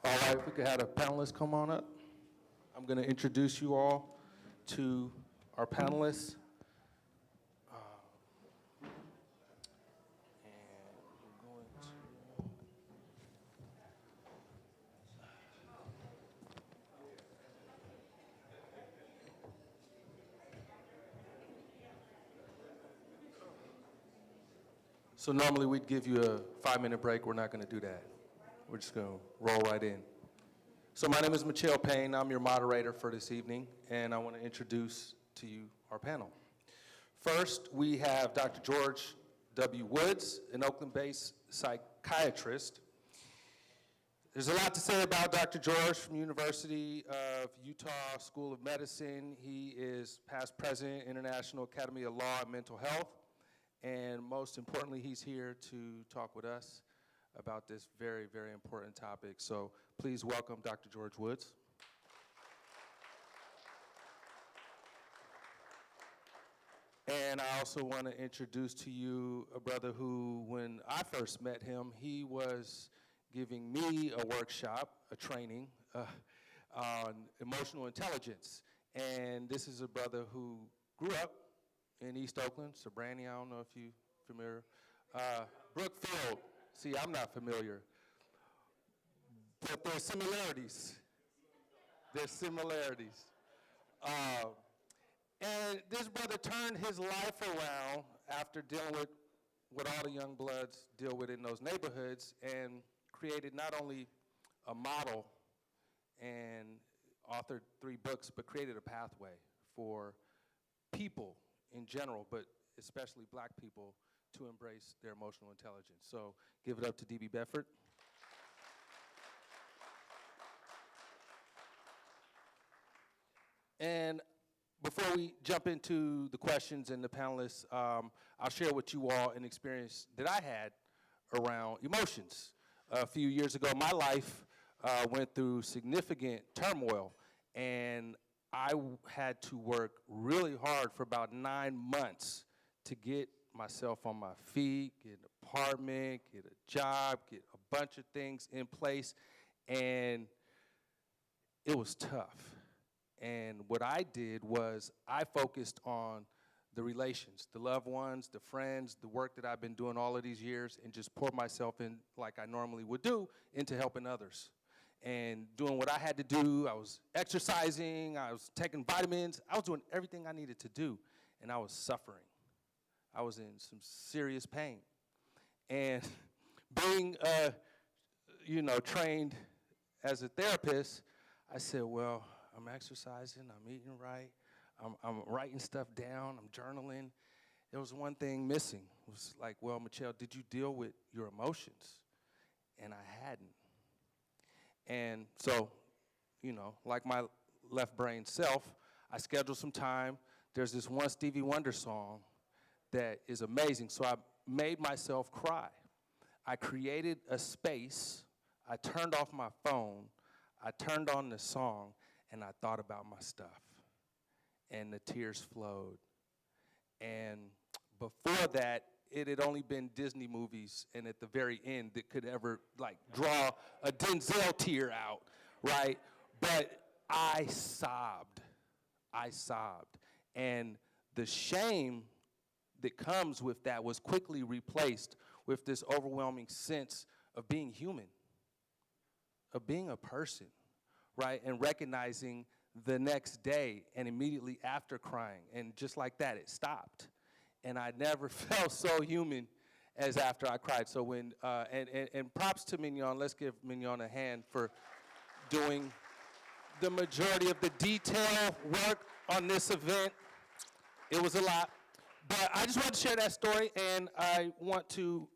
All right, if we could have the panelists come on up. I'm going to introduce you all to our panelists. So normally we'd give you a 5-minute break. We're not going to do that. We're just going to roll right in. So my name is Michelle Payne. I'm your moderator for this evening, and I want to introduce to you our panel. First, we have Dr. George W. Woods, an Oakland-based psychiatrist. There's a lot to say about Dr. George from University of Utah School of Medicine. He is past president, International Academy of Law and Mental Health. And most importantly, he's here to talk with us about this very, very important topic. So please welcome Dr. George Woods. And I also want to introduce to you a brother who, when I first met him, he was giving me a workshop, a training on emotional intelligence. And this is a brother who grew up in East Oakland, Sobrani, I don't know if you're familiar. Brookfield, see, I'm not familiar. But there's similarities. There's similarities. And this brother turned his life around after dealing with what all the young bloods deal with in those neighborhoods and created not only a model and authored 3 books, but created a pathway for people in general, but especially black people, to embrace their emotional intelligence. So give it up to D.B. Bedford. And before we jump into the questions and the panelists, I'll share with you all an experience that I had around emotions. A few years ago, my life went through significant turmoil, and I had to work really hard for about 9 months to get myself on my feet, get an apartment, get a job, get a bunch of things in place, and it was tough. And what I did was I focused on the relations, the loved ones, the friends, the work that I've been doing all of these years, and just poured myself in like I normally would do into helping others. And doing what I had to do. I was exercising, I was taking vitamins, I was doing everything I needed to do, and I was suffering. I was in some serious pain. And being, trained as a therapist, I said, well, I'm exercising, I'm eating right, I'm writing stuff down, I'm journaling. There was one thing missing. It was like, well, Michelle, did you deal with your emotions? And I hadn't. And so, like my left brain self, I scheduled some time. There's this one Stevie Wonder song that is amazing. So I made myself cry. I created a space. I turned off my phone. I turned on the song, and I thought about my stuff. And the tears flowed. And before that, it had only been Disney movies, and at the very end, that could ever, draw a Denzel tear out, right? But I sobbed. And the shame that comes with that was quickly replaced with this overwhelming sense of being human, of being a person, right? And recognizing the next day and immediately after crying, and just like that, it stopped. And I never felt so human as after I cried. So when, and props to Mignon. Let's give Mignon a hand for doing the majority of the detail work on this event. It was a lot. But I just want to share that story, and I want to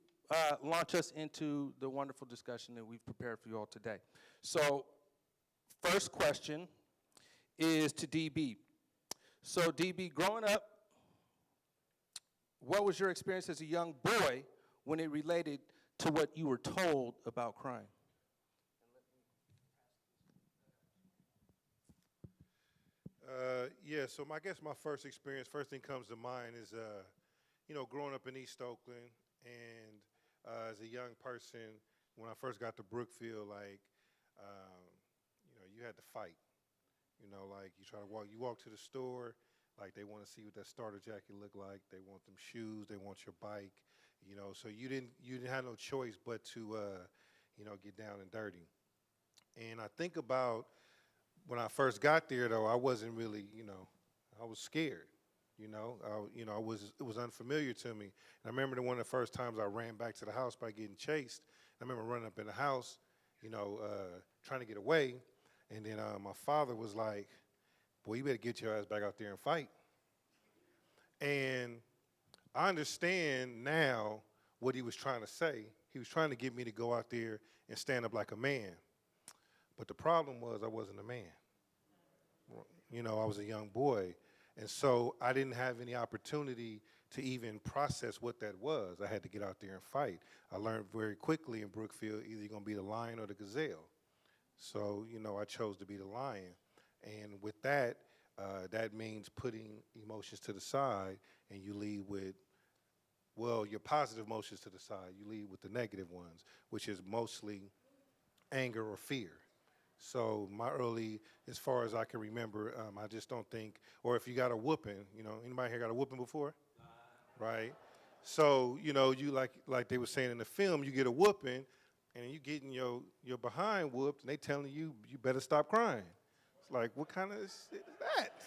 launch us into the wonderful discussion that we've prepared for you all today. So first question is to DB. So DB, growing up, what was your experience as a young boy when it related to what you were told about crime? So I guess my first experience, first thing comes to mind is, growing up in East Oakland, and as a young person, when I first got to Brookfield, um, you had to fight. Like you walk to the store, like they want to see what that starter jacket look like. They want them shoes. They want your bike. So you didn't have no choice but to, get down and dirty. And I think about when I first got there, though, I wasn't really, I was scared. It was unfamiliar to me. And I remember one of the first times I ran back to the house by getting chased. I remember running up in the house, trying to get away. And then my father was like, boy, you better get your ass back out there and fight. And I understand now what he was trying to say. He was trying to get me to go out there and stand up like a man. But the problem was I wasn't a man. I was a young boy. And so I didn't have any opportunity to even process what that was. I had to get out there and fight. I learned very quickly in Brookfield, either you're going to be the lion or the gazelle. So, I chose to be the lion. And with that, that means putting emotions to the side, and you lead with, your positive emotions to the side. You lead with the negative ones, which is mostly anger or fear. So as far as I can remember, I just don't think, or if you got a whooping, anybody here got a whooping before? Right? So, you like they were saying in the film, you get a whooping, and you getting your behind whooped, and they telling you better stop crying. It's like, what kind of shit is that?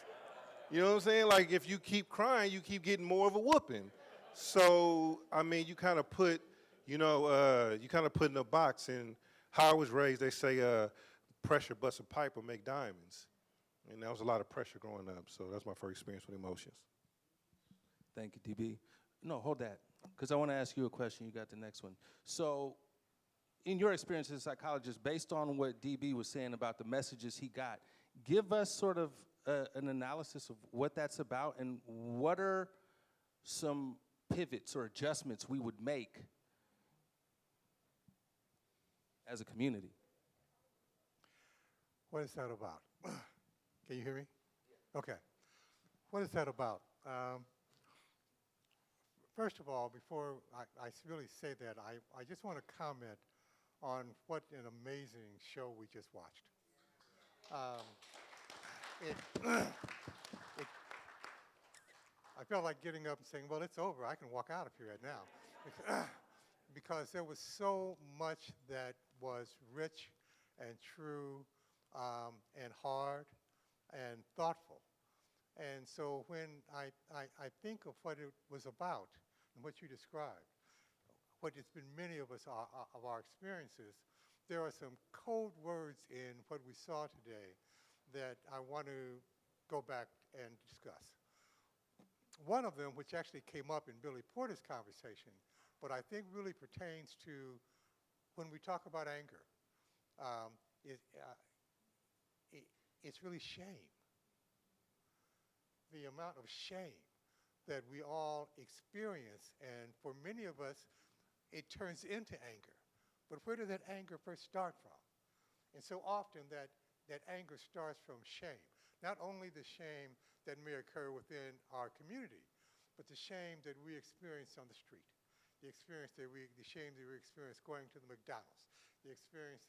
You know what I'm saying? Like, if you keep crying, you keep getting more of a whooping. So, you kind of put, in a box. And how I was raised, they say, pressure busts a pipe or make diamonds. And there was a lot of pressure growing up. So that's my first experience with emotions. Thank you, DB. No, hold that, because I want to ask you a question. You got the next one. So, in your experience as a psychologist, based on what DB was saying about the messages he got, give us sort of an analysis of what that's about, and what are some pivots or adjustments we would make as a community? What is that about? Can you hear me? Okay. What is that about? First of all, before I really say that, I just want to comment on what an amazing show we just watched. I felt like getting up and saying, well, it's over. I can walk out of here right now. Because there was so much that was rich and true and hard and thoughtful. And so when I think of what it was about and what you described, what it's been many of us of our experiences, there are some code words in what we saw today that I want to go back and discuss. One of them, which actually came up in Billy Porter's conversation, but I think really pertains to when we talk about anger, it's really shame. The amount of shame that we all experience, and for many of us, it turns into anger. But where did that anger first start from? And so often that anger starts from shame. Not only the shame that may occur within our community, but the shame that we experience on the street. The shame that we experience going to the McDonald's. The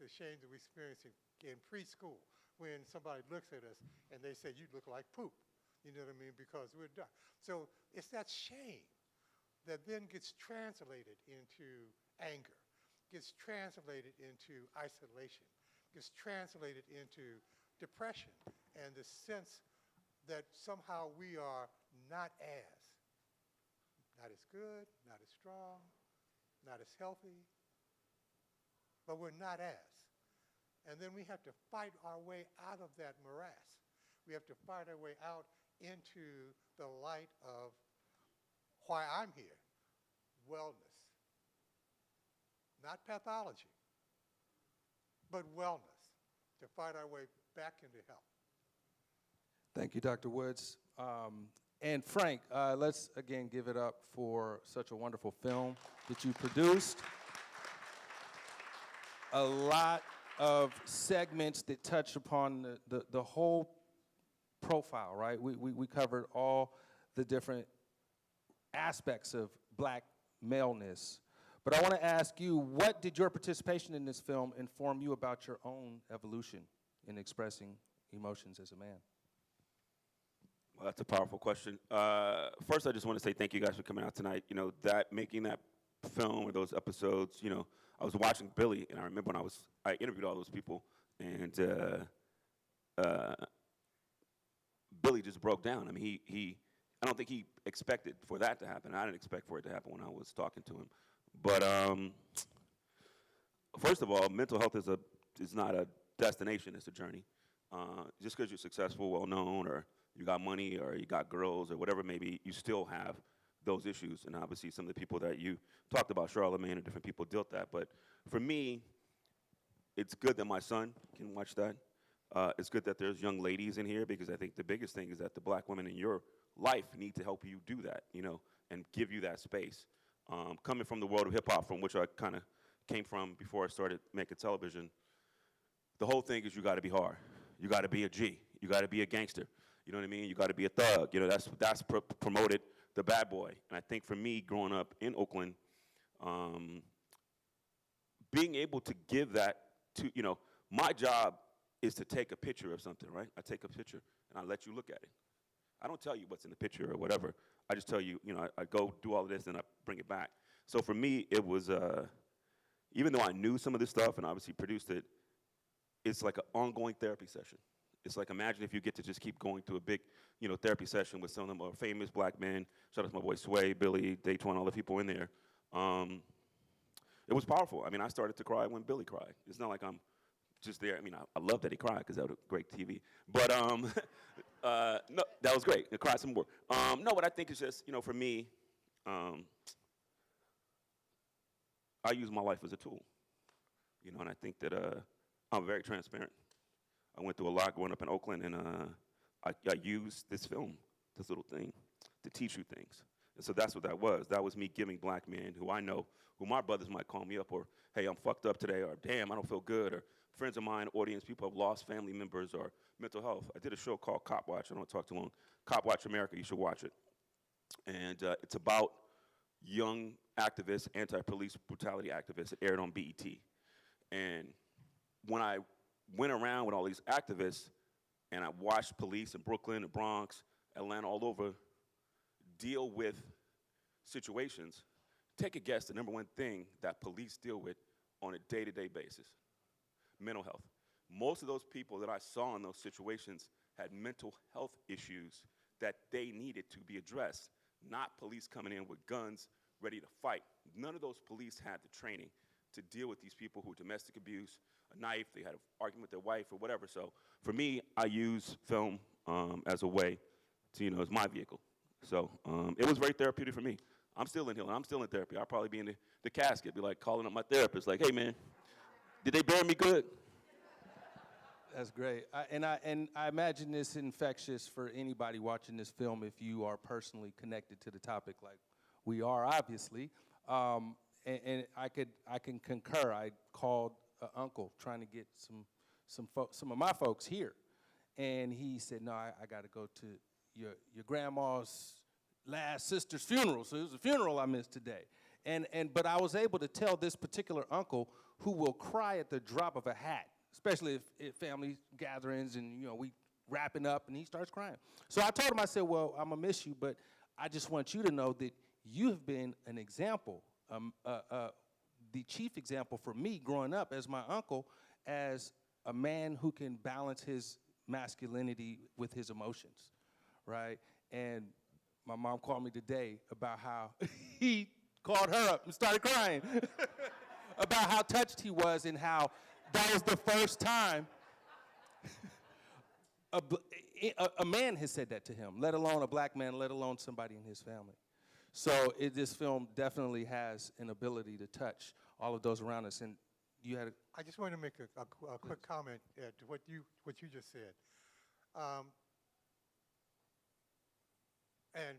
shame that we experience in preschool when somebody looks at us and they say, you look like poop. You know what I mean? Because we're done. So it's that shame that then gets translated into anger, gets translated into isolation, gets translated into depression, and the sense that somehow we are not as good, not as strong, not as healthy, but we're not as. And then we have to fight our way out of that morass. We have to fight our way out into the light of why I'm here, wellness. Not pathology, but wellness, to fight our way back into health. Thank you, Dr. Woods. And Frank, let's again give it up for such a wonderful film that you produced. A lot of segments that touch upon the whole profile, right? We covered all the different aspects of black maleness. But I want to ask you, what did your participation in this film inform you about your own evolution in expressing emotions as a man? Well, that's a powerful question. First, I just want to say thank you guys for coming out tonight. You know, making that film or those episodes, you know, I was watching Billy, and I remember when I interviewed all those people, and Billy just broke down. I mean, I don't think he expected for that to happen. I didn't expect for it to happen when I was talking to him. But first of all, mental health is not a destination, it's a journey. Just because you're successful, well-known, or you got money, or you got girls, or whatever it may be, you still have those issues. And obviously some of the people that you talked about, Charlamagne, and different people dealt that. But for me, it's good that my son can watch that. It's good that there's young ladies in here, because I think the biggest thing is that the black women in your life need to help you do that, you know, and give you that space. Coming from the world of hip-hop, from which I kind of came from before I started making television, the whole thing is you got to be hard. You got to be a G. You got to be a gangster. You know what I mean? You got to be a thug. You know, that's promoted the bad boy. And I think for me, growing up in Oakland, being able to give that to, you know, my job is to take a picture of something, right? I take a picture, and I let you look at it. I don't tell you what's in the picture or whatever. I just tell you, you know, I go do all of this, and I bring it back. So for me, it was, even though I knew some of this stuff and obviously produced it, it's like an ongoing therapy session. It's like, imagine if you get to just keep going to a big, you know, therapy session with some of the more famous black men. Shout out to my boy Sway, Billy, Daytwan, all the people in there. It was powerful. I mean, I started to cry when Billy cried. It's not like I'm just there. I mean, I love that he cried, because that was great TV. But no, that was great. I cried some more. No, but I think it's just, you know, for me, I use my life as a tool. You know, and I think that I'm very transparent. I went through a lot growing up in Oakland, and I used this film, this little thing, to teach you things. And so that's what that was. That was me giving black men who I know, who my brothers might call me up, or, hey, I'm fucked up today, or damn, I don't feel good, or friends of mine, audience, people have lost family members, or mental health. I did a show called Cop Watch. I don't talk too long. Cop Watch America, you should watch it. And it's about young activists, anti-police brutality activists. It aired on BET. And when I went around with all these activists, and I watched police in Brooklyn, the Bronx, Atlanta, all over, deal with situations, take a guess the number one thing that police deal with on a day-to-day basis: mental health. Most of those people that I saw in those situations had mental health issues that they needed to be addressed, not police coming in with guns ready to fight. None of those police had the training to deal with these people who domestic abuse, a knife, they had an argument with their wife or whatever. So for me, I use film as a way to, you know, as my vehicle. So it was very therapeutic for me. I'm still in healing. I'm still in therapy. I'll probably be in the casket, be like calling up my therapist, like, hey, man, did they bury me good? That's great. And I imagine this infectious for anybody watching this film if you are personally connected to the topic, like we are, obviously. And I can concur. I called an uncle trying to get some of my folks here, and he said, no, I got to go to your grandma's last sister's funeral. So it was a funeral I missed today. But I was able to tell this particular uncle, who will cry at the drop of a hat, especially if family gatherings and, you know, we wrapping up, and he starts crying. So I told him, I said, well, I'm going to miss you, but I just want you to know that you have been an example, the chief example for me growing up as my uncle, as a man who can balance his masculinity with his emotions, right? And my mom called me today about how he called her up and started crying about how touched he was, and how that was the first time a man has said that to him, let alone a black man, let alone somebody in his family. So this film definitely has an ability to touch all of those around us. And you had I just want to make a quick comment to what you just said, and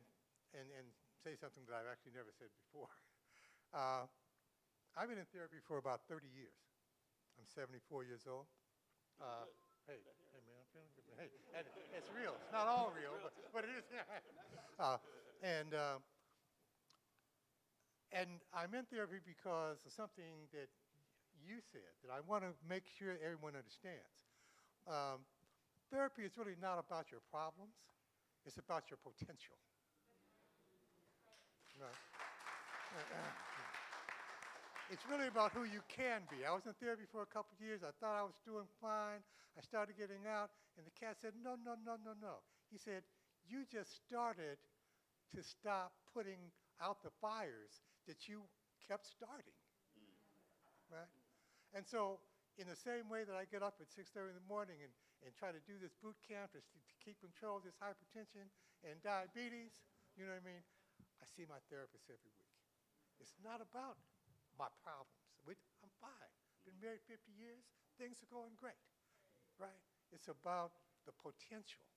say something that I've actually never said before. I've been in therapy for about 30 years. I'm 74 years old. Hey man, I'm feeling good. Hey, and it's real. It's not all real, but it is. And I'm in therapy because of something that you said that I want to make sure everyone understands. Therapy is really not about your problems. It's about your potential. Right? It's really about who you can be. I was in therapy for a couple of years. I thought I was doing fine. I started getting out, and the cat said, no, no, no, no, no. He said, you just started to stop putting out the fires that you kept starting. Right? And so in the same way that I get up at 6:30 in the morning and try to do this boot camp to keep control of this hypertension and diabetes, you know what I mean? I see my therapist every week. It's not about my problems. I'm fine. Been married 50 years. Things are going great, right? It's about the potential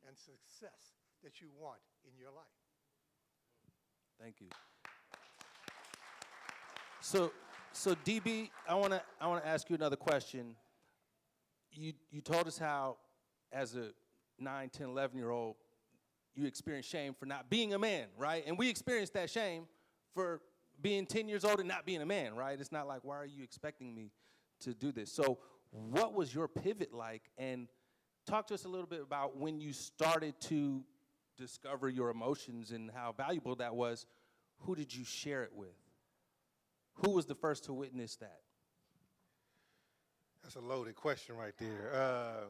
and success that you want in your life. Thank you. So DB, I wanna ask you another question. You told us how, as a 9, 10, 11-year-old, you experienced shame for not being a man, right? And we experienced that shame for being 10 years old and not being a man, right? It's not like, why are you expecting me to do this? So what was your pivot like? And talk to us a little bit about when you started to discover your emotions and how valuable that was. Who did you share it with? Who was the first to witness that? That's a loaded question right there.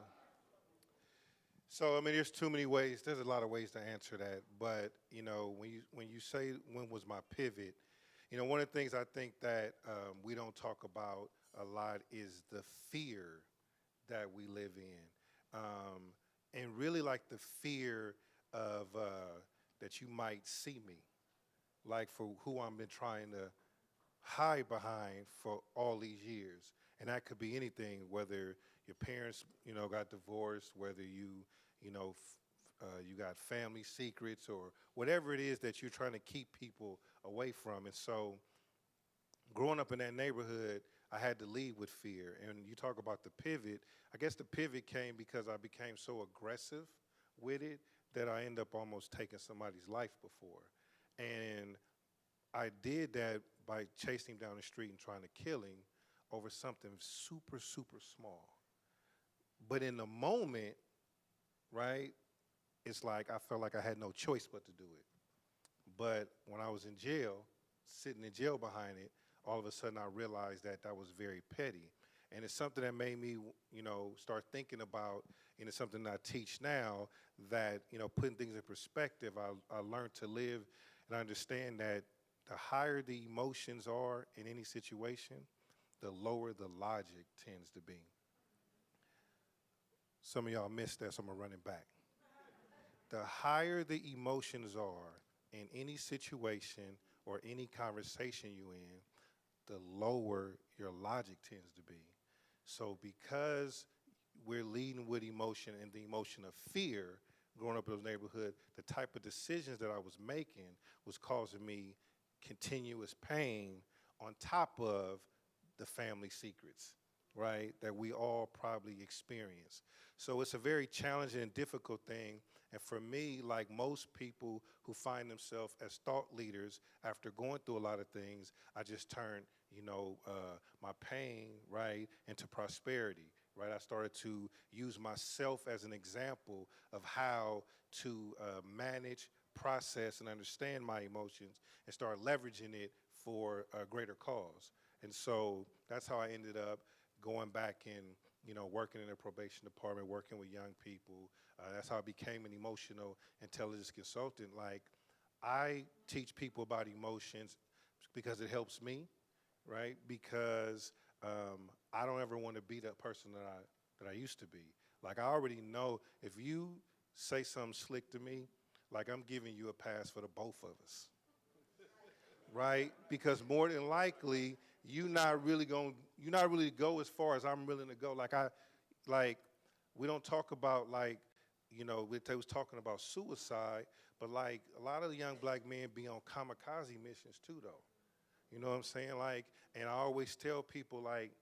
So I mean, there's too many ways. There's a lot of ways to answer that. But you know, when you say when was my pivot, you know, one of the things I think that we don't talk about a lot is the fear that we live in, and really like the fear of that you might see me, like for who I've been trying to hide behind for all these years. And that could be anything, whether your parents, you know, got divorced, whether you know, you got family secrets or whatever it is that you're trying to keep people away from. And so growing up in that neighborhood, I had to lead with fear. And you talk about the pivot, I guess the pivot came because I became so aggressive with it that I ended up almost taking somebody's life before. And I did that by chasing him down the street and trying to kill him over something super, super small. But in the moment, right, it's like I felt like I had no choice but to do it. But when I was in jail, sitting in jail behind it, all of a sudden I realized that that was very petty. And it's something that made me, you know, start thinking about, and it's something that I teach now, that, you know, putting things in perspective, I learned to live and understand that the higher the emotions are in any situation, the lower the logic tends to be. Some of y'all missed that, so I'm gonna run it back. The higher the emotions are in any situation or any conversation you're in, the lower your logic tends to be. So because we're leading with emotion and the emotion of fear, growing up in those neighborhoods, the type of decisions that I was making was causing me continuous pain on top of the family secrets, right, that we all probably experience. So it's a very challenging and difficult thing. And for me, like most people who find themselves as thought leaders after going through a lot of things, I just turned, you know, my pain, right, into prosperity, right? I started to use myself as an example of how to manage, process, and understand my emotions and start leveraging it for a greater cause. And so that's how I ended up going back and, you know, working in the probation department, working with young people. That's how I became an emotional intelligence consultant. Like, I teach people about emotions because it helps me, right? Because I don't ever want to be that person that I used to be. Like, I already know if you say something slick to me, like I'm giving you a pass for the both of us, right? Because more than likely, you're not really go as far as I'm willing to go. Like we don't talk about, like, you know, they was talking about suicide, but like a lot of the young black men be on kamikaze missions too, though. You know what I'm saying? Like, and I always tell people, like,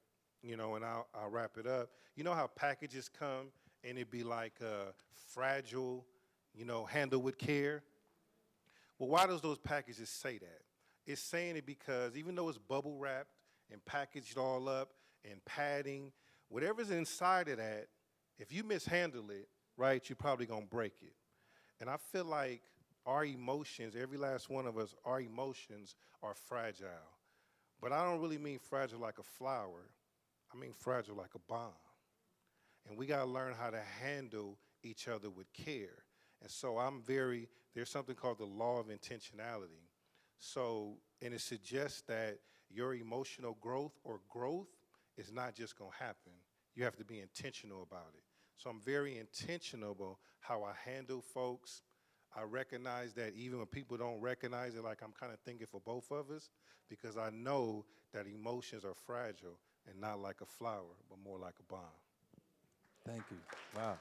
you know, and I'll wrap it up. You know how packages come and it be like fragile, you know, handle with care? Well, why does those packages say that? It's saying it because even though it's bubble wrapped and packaged all up and padding, whatever's inside of that, if you mishandle it, right, you're probably gonna break it. And I feel like our emotions, every last one of us, our emotions are fragile. But I don't really mean fragile like a flower. I mean fragile like a bomb. And we gotta learn how to handle each other with care. And so there's something called the law of intentionality. So, and it suggests that your emotional growth or growth is not just gonna happen. You have to be intentional about it. So I'm very intentional about how I handle folks. I recognize that even when people don't recognize it, like I'm kind of thinking for both of us, because I know that emotions are fragile and not like a flower, but more like a bomb. Thank you. Wow.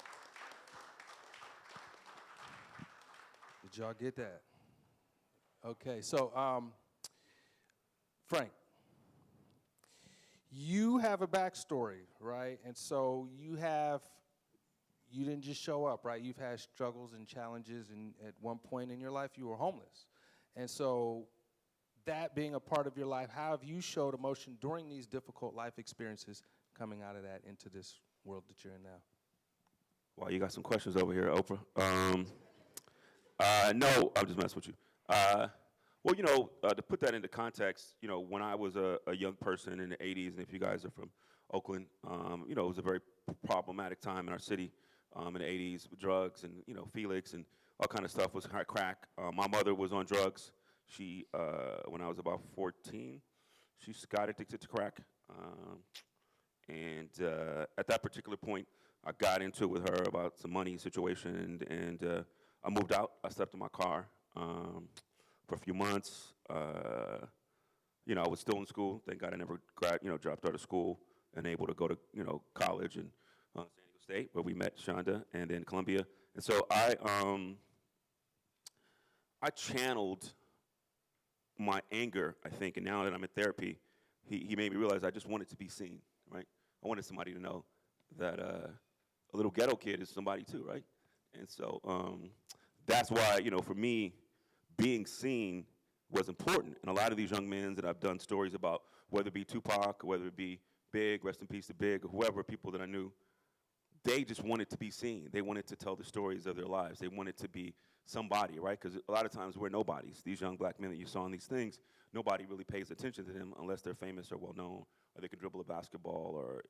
Did y'all get that? Okay, so Frank, you have a backstory, right? And so you didn't just show up, right? You've had struggles and challenges, and at one point in your life, you were homeless. And so that being a part of your life, how have you showed emotion during these difficult life experiences coming out of that into this world that you're in now? Wow, you got some questions over here, Oprah. No, I'm just messing with you. Well, to put that into context, when I was a young person in the 80s, and if you guys are from Oakland, it was a very problematic time in our city in the 80s with drugs and, Felix and all kind of stuff was crack. My mother was on drugs. She, when I was about 14, she got addicted to crack. And at that particular point, I got into it with her about some money situation, and I moved out. I slept in my car for a few months. I was still in school. Thank God I never dropped out of school and able to go to college in San Diego State, where we met Shonda, and then Columbia. And so I channeled my anger, I think, and now that I'm in therapy, he made me realize I just wanted to be seen, right? I wanted somebody to know that a little ghetto kid is somebody too, right? And so that's why, for me, being seen was important. And a lot of these young men that I've done stories about, whether it be Tupac, whether it be Big, rest in peace to Big, or whoever, people that I knew, they just wanted to be seen. They wanted to tell the stories of their lives. They wanted to be somebody, right? Because a lot of times we're nobodies. These young black men that you saw in these things, nobody really pays attention to them unless they're famous or well-known, or they can dribble a basketball or,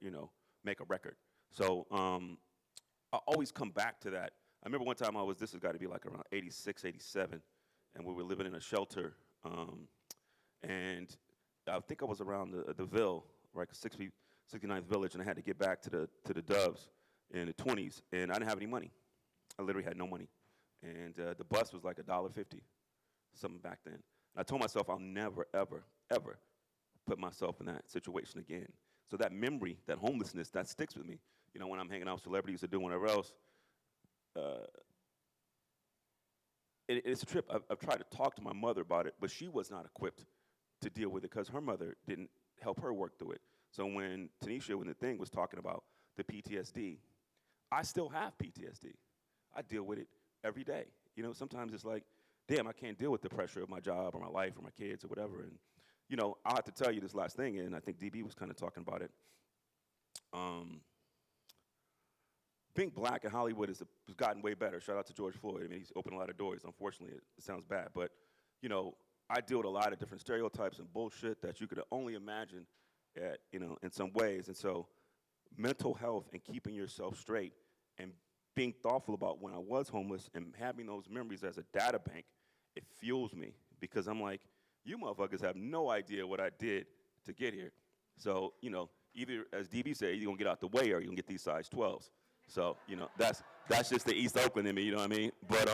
make a record. So I always come back to that. I remember one time this has got to be like around 86, 87, and we were living in a shelter, and I think I was around the Ville, right, 69th Village, and I had to get back to the Doves in the 20s, and I didn't have any money. I literally had no money, and the bus was like $1.50, something back then. And I told myself I'll never, ever, ever put myself in that situation again. So that memory, that homelessness, that sticks with me. When I'm hanging out with celebrities or doing whatever else, it's a trip. I've tried to talk to my mother about it, but she was not equipped to deal with it because her mother didn't help her work through it. So when Tanisha, when the thing was talking about the PTSD, I still have PTSD. I deal with it every day. Sometimes it's like, damn, I can't deal with the pressure of my job or my life or my kids or whatever. And, I'll have to tell you this last thing, and I think DB was kind of talking about it. Being black in Hollywood has gotten way better. Shout out to George Floyd. I mean, he's opened a lot of doors. Unfortunately, it sounds bad. But, I deal with a lot of different stereotypes and bullshit that you could only imagine in some ways. And so mental health and keeping yourself straight and being thoughtful about when I was homeless and having those memories as a data bank, it fuels me because I'm like, you motherfuckers have no idea what I did to get here. So, either, as DB said, you're going to get out the way or you're going to get these size 12s. So, that's just the East Oakland in me, you know what I mean? But,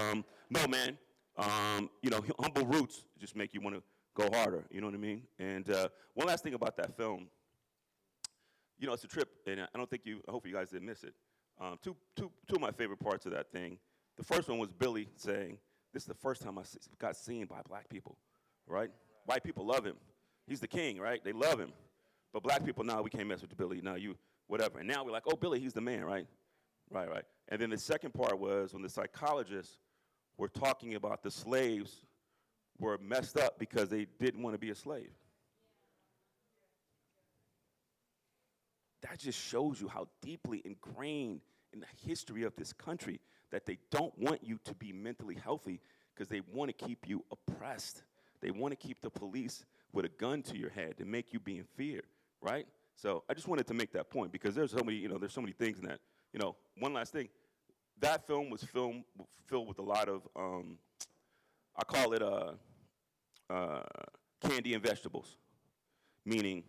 no, man, humble roots just make you want to go harder, you know what I mean? And one last thing about that film, it's a trip, and I hope you guys didn't miss it. Two of my favorite parts of that thing. The first one was Billy saying, this is the first time I got seen by black people, right? White people love him. He's the king, right? They love him. But black people, no, we can't mess with Billy. No, you, whatever. And now we're like, oh, Billy, he's the man, right? Right. And then the second part was when the psychologists were talking about the slaves were messed up because they didn't want to be a slave. That just shows you how deeply ingrained in the history of this country that they don't want you to be mentally healthy because they want to keep you oppressed. They want to keep the police with a gun to your head and make you be in fear, right? So I just wanted to make that point because there's so many, there's so many things in that. One last thing. That film was filled with a lot of, I call it candy and vegetables, meaning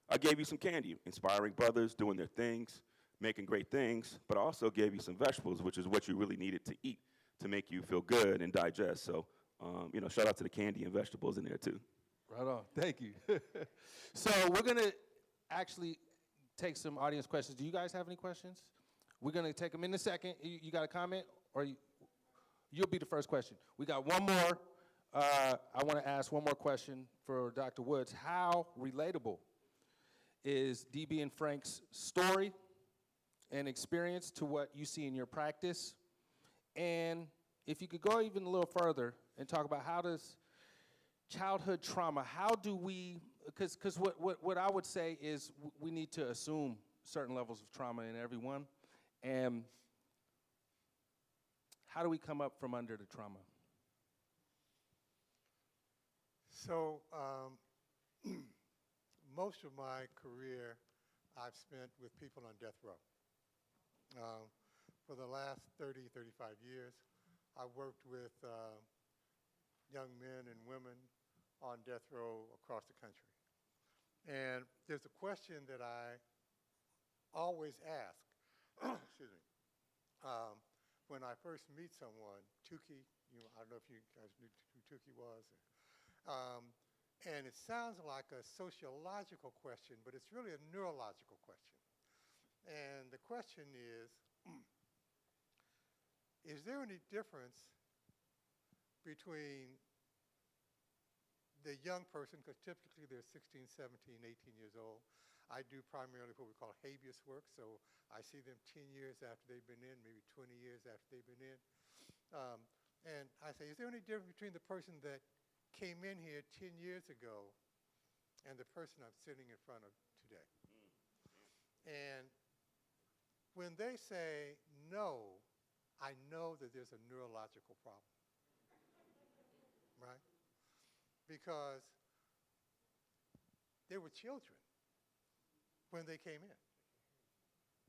I gave you some candy, inspiring brothers doing their things, making great things, but I also gave you some vegetables, which is what you really needed to eat to make you feel good and digest. So, shout out to the candy and vegetables in there too. Right on. Thank you. So we're going to actually take some audience questions. Do you guys have any questions? We're going to take them in a second. You got a comment? Or you'll be the first question. We got one more. I want to ask one more question for Dr. Woods. How relatable is DB and Frank's story and experience to what you see in your practice? And if you could go even a little further and talk about how does childhood trauma, how do we, because what I would say is we need to assume certain levels of trauma in everyone, and how do we come up from under the trauma? So most of my career I've spent with people on death row. For the last 30, 35 years, I've worked with young men and women on death row across the country. And there's a question that I always ask, excuse me, when I first meet someone, Tukey, I don't know if you guys knew who Tukey was. And it sounds like a sociological question, but it's really a neurological question. And the question is there any difference between the young person, because typically they're 16, 17, 18 years old. I do primarily what we call habeas work, so I see them 10 years after they've been in, maybe 20 years after they've been in. And I say, is there any difference between the person that came in here 10 years ago and the person I'm sitting in front of today? And when they say no, I know that there's a neurological problem, right? Because they were children when they came in.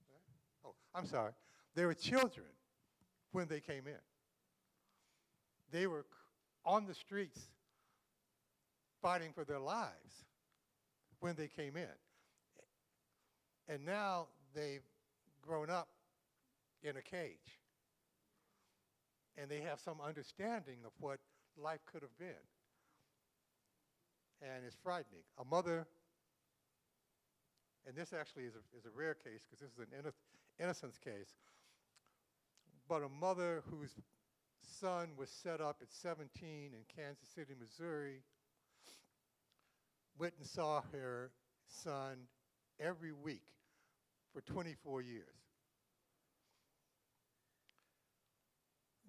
Right? Oh, I'm sorry. They were children when they came in. They were on the streets fighting for their lives when they came in. And now they've grown up in a cage. And they have some understanding of what life could have been. And it's frightening. A mother, and this actually is a rare case because this is an innocence case, but a mother whose son was set up at 17 in Kansas City, Missouri, went and saw her son every week for 24 years.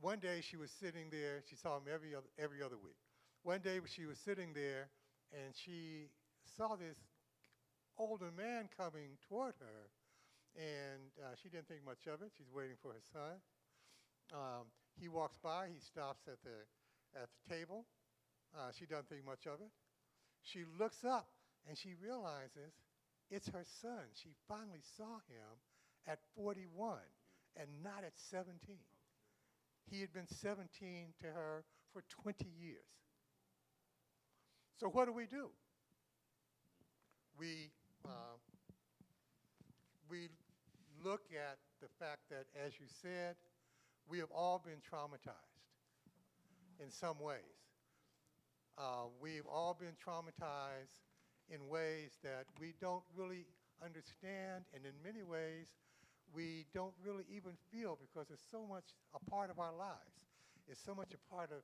One day she was sitting there, she saw him every other week. One day she was sitting there and she saw this older man coming toward her, and she didn't think much of it. She's waiting for her son. He walks by, he stops at the table. She doesn't think much of it. She looks up and she realizes it's her son. She finally saw him at 41 and not at 17. He had been 17 to her for 20 years. So what do? We look at the fact that, as you said, we have all been traumatized in some ways. We've all been traumatized in ways that we don't really understand, and in many ways, we don't really even feel because it's so much a part of our lives. It's so much a part of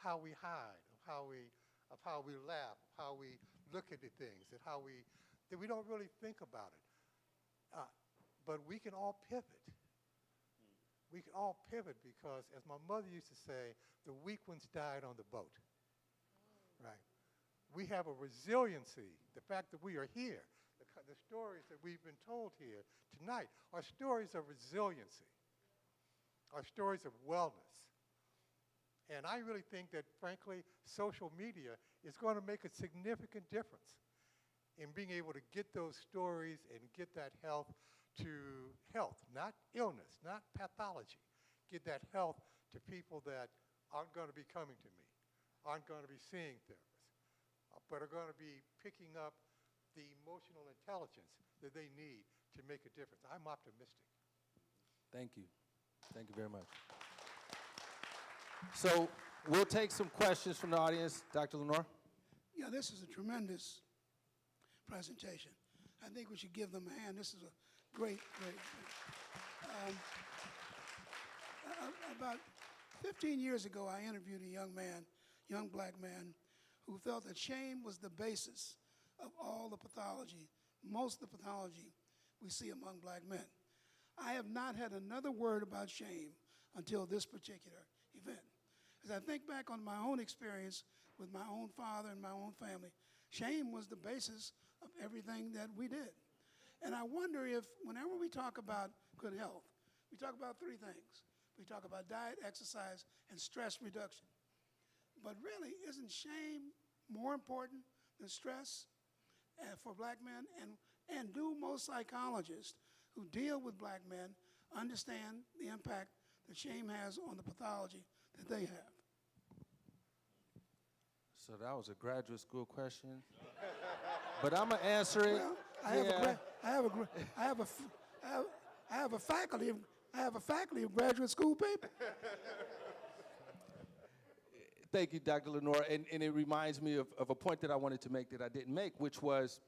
how we hide, of how we laugh, of how we look at the things, that we don't really think about it. But we can all pivot. We can all pivot because, as my mother used to say, the weak ones died on the boat. right? We have a resiliency. The fact that we are here, the stories that we've been told here tonight are stories of resiliency, are stories of wellness. And I really think that, frankly, social media is going to make a significant difference in being able to get those stories and get that health to health, not illness, not pathology. Get that health to people that aren't going to be coming to me, aren't going to be seeing therapists, but are going to be picking up the emotional intelligence that they need to make a difference. I'm optimistic. Thank you. Thank you very much. So we'll take some questions from the audience. Dr. Lenore? Yeah, this is a tremendous presentation. I think we should give them a hand. This is a great. About 15 years ago, I interviewed a young black man, who felt that shame was the basis of all the pathology, most of the pathology we see among black men. I have not had another word about shame until this particular event. As I think back on my own experience with my own father and my own family, shame was the basis of everything that we did. And I wonder if, whenever we talk about good health, we talk about three things. We talk about diet, exercise, and stress reduction. But really, isn't shame more important than stress for black men? And do most psychologists who deal with black men understand the impact that shame has on the pathology that they have? So that was a graduate school question, but I'm gonna answer it. Well, I have a faculty of graduate school people. Thank you, Dr. Lenore, and it reminds me of a point that I wanted to make that I didn't make, which was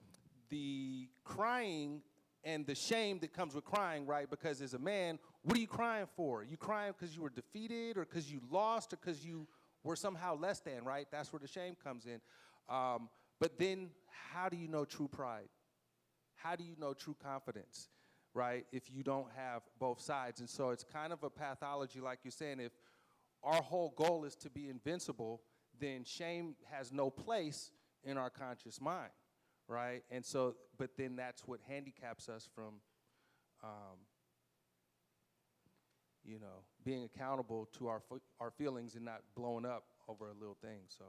the crying and the shame that comes with crying, right? Because as a man, what are you crying for? You crying because you were defeated, or because you lost, or because you were somehow less than, right? That's where the shame comes in. But then how do you know true pride? How do you know true confidence, right, if you don't have both sides? And so it's kind of a pathology, like you're saying. If our whole goal is to be invincible, then shame has no place in our conscious mind, right? And so, but then that's what handicaps us from, being accountable to our feelings and not blowing up over a little thing. So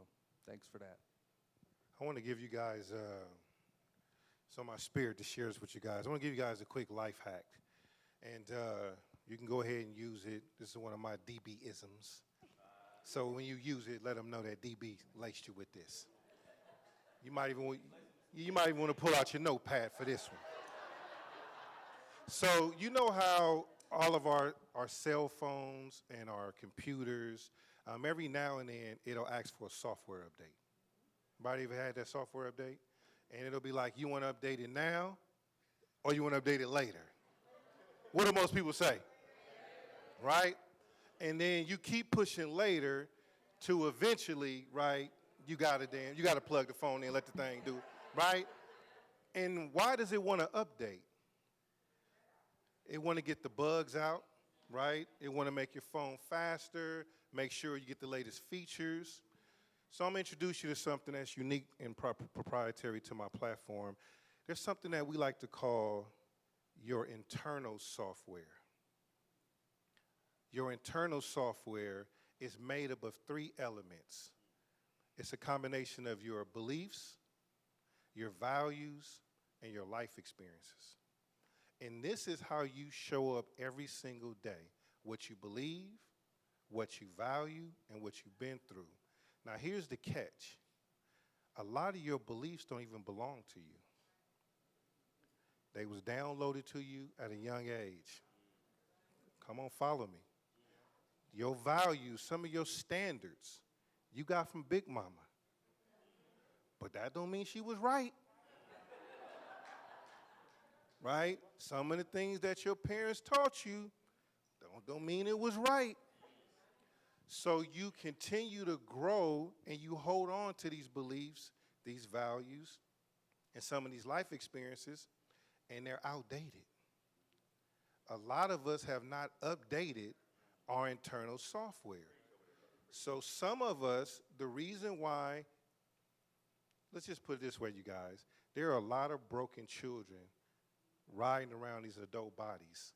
thanks for that. I want to give you guys, it's on my spirit to share this with you guys. I want to give you guys a quick life hack. And you can go ahead and use it. This is one of my DB-isms. So when you use it, let them know that DB laced you with this. You might even want to pull out your notepad for this one. So you know how all of our cell phones and our computers, every now and then, it'll ask for a software update. Anybody ever had that software update? And it'll be like, you want to update it now, or you want to update it later? What do most people say? Right? And then you keep pushing later to eventually, right, you got to plug the phone in, let the thing do it, right? And why does it want to update? It want to get the bugs out, right? It want to make your phone faster, make sure you get the latest features. So I'm going to introduce you to something that's unique and proprietary to my platform. There's something that we like to call your internal software. Your internal software is made up of three elements. It's a combination of your beliefs, your values, and your life experiences. And this is how you show up every single day: what you believe, what you value, and what you've been through. Now, here's the catch. A lot of your beliefs don't even belong to you. They was downloaded to you at a young age. Come on, follow me. Your values, some of your standards, you got from Big Mama. But that don't mean she was right. Right? Some of the things that your parents taught you don't mean it was right. So you continue to grow and you hold on to these beliefs, these values, and some of these life experiences, and they're outdated. A lot of us have not updated our internal software. So some of us, the reason why let's just put it this way, you guys. There are a lot of broken children riding around these adult bodies,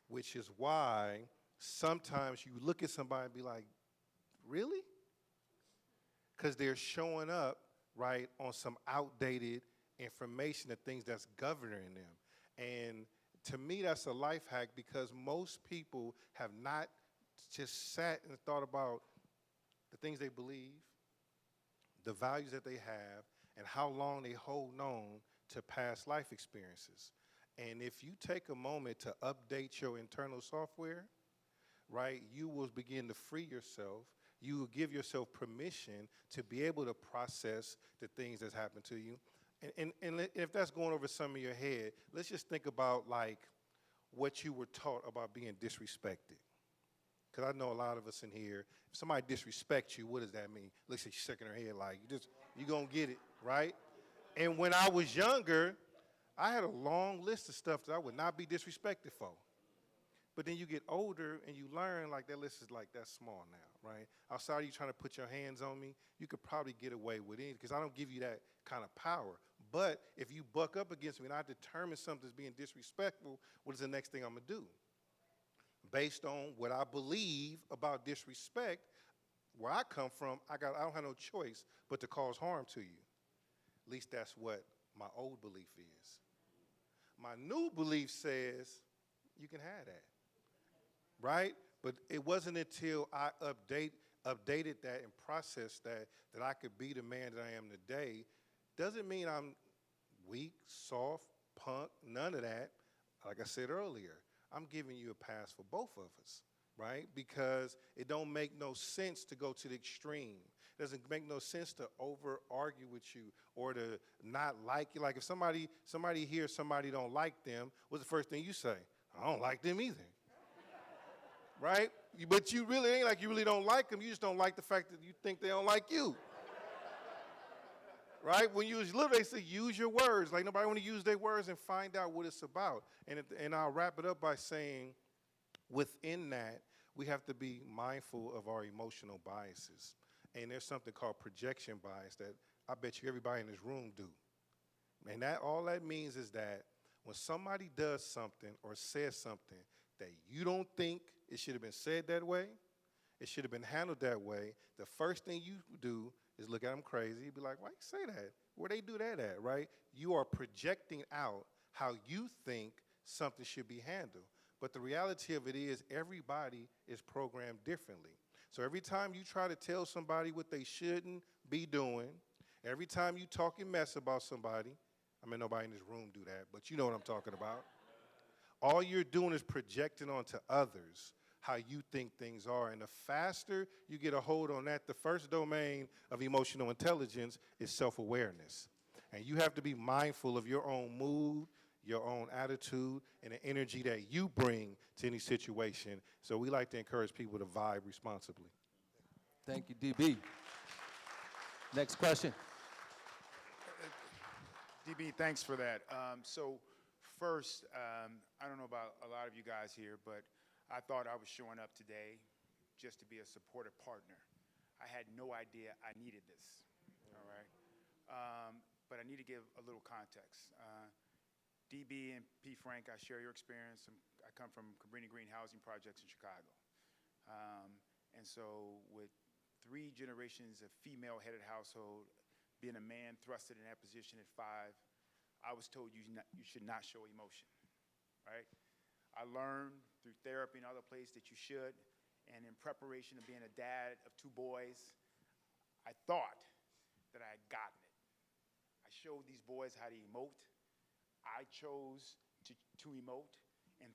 which is why sometimes you look at somebody and be like, really? Because they're showing up, right, on some outdated information of things that's governing them. And to me, that's a life hack because most people have not just sat and thought about the things they believe, the values that they have, and how long they hold on to past life experiences. And if you take a moment to update your internal software, right, you will begin to free yourself. You will give yourself permission to be able to process the things that's happened to you. And if that's going over some of your head, let's just think about like what you were taught about being disrespected. Because I know a lot of us in here, if somebody disrespects you, what does that mean? Looks like she's shaking her head like, you gonna get it, right? And when I was younger, I had a long list of stuff that I would not be disrespected for. But then you get older and you learn like that list is like that small now, right? Outside of you trying to put your hands on me, you could probably get away with it because I don't give you that kind of power. But if you buck up against me and I determine something's being disrespectful, what is the next thing I'm gonna do? Based on what I believe about disrespect, where I come from, I don't have no choice but to cause harm to you. At least that's what my old belief is. My new belief says you can have that, right? But it wasn't until I updated that and processed that I could be the man that I am today. Doesn't mean I'm weak, soft, punk, none of that. Like I said earlier, I'm giving you a pass for both of us, right? Because it don't make no sense to go to the extreme. It doesn't make no sense to over-argue with you or to not like you. Like if somebody hears somebody don't like them, what's the first thing you say? I don't like them either, right? But you really ain't like you really don't like them. You just don't like the fact that you think they don't like you. Right? When you was little, they say use your words. Like nobody want to use their words and find out what it's about. And I'll wrap it up by saying, within that, we have to be mindful of our emotional biases. And there's something called projection bias that I bet you everybody in this room do. And that all that means is that when somebody does something or says something that you don't think it should have been said that way, it should have been handled that way, the first thing you do is look at them crazy. You'd be like, why you say that? Where they do that at, right? You are projecting out how you think something should be handled. But the reality of it is everybody is programmed differently. So every time you try to tell somebody what they shouldn't be doing, every time you talking mess about somebody, I mean, nobody in this room do that, but you know what I'm talking about. All you're doing is projecting onto others how you think things are. And the faster you get a hold on that, the first domain of emotional intelligence is self-awareness. And you have to be mindful of your own mood, your own attitude, and the energy that you bring to any situation. So we like to encourage people to vibe responsibly. Thank you, DB. Next question. DB, thanks for that. So first, I don't know about a lot of you guys here, but I thought I was showing up today just to be a supportive partner. I had no idea I needed this, all right? But I need to give a little context. DB and P. Frank, I share your experience. I come from Cabrini Green Housing Projects in Chicago. And so with 3 generations of female-headed household, being a man thrusted in that position at 5, I was told you should not show emotion, right? I learned through therapy and other places that you should, and in preparation of being a dad of 2 boys, I thought that I had gotten it. I showed these boys how to emote. I chose to emote and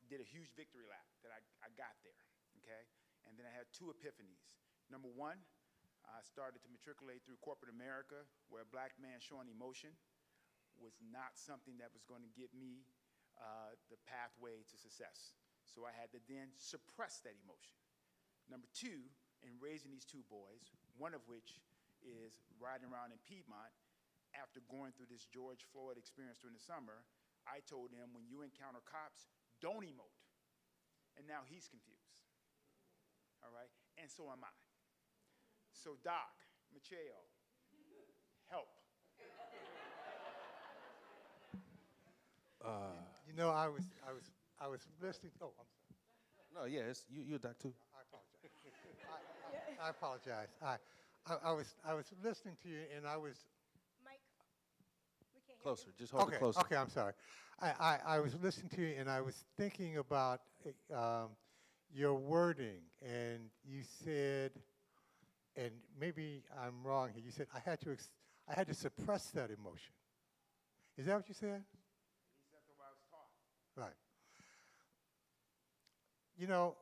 did a huge victory lap that I got there, okay? And then I had 2 epiphanies. Number 1, I started to matriculate through corporate America, where a black man showing emotion was not something that was going to give me the pathway to success. So I had to then suppress that emotion. Number 2, in raising these 2 boys, one of which is riding around in Piedmont, after going through this George Floyd experience during the summer, I told him, when you encounter cops, don't emote. And now he's confused, all right? And so am I. So Doc, Macheo, help. You know, I was listening. Oh, I'm sorry. No, yeah, you're a doc too. I apologize. I was listening to you, and I was Mike, we can't hear Closer, you. just hold okay. it closer. Okay, I'm sorry. I was listening to you, and I was thinking about your wording, and you said, and maybe I'm wrong here. You said I had to suppress that emotion. Is that what you said? He said the way I was taught. Right. You know,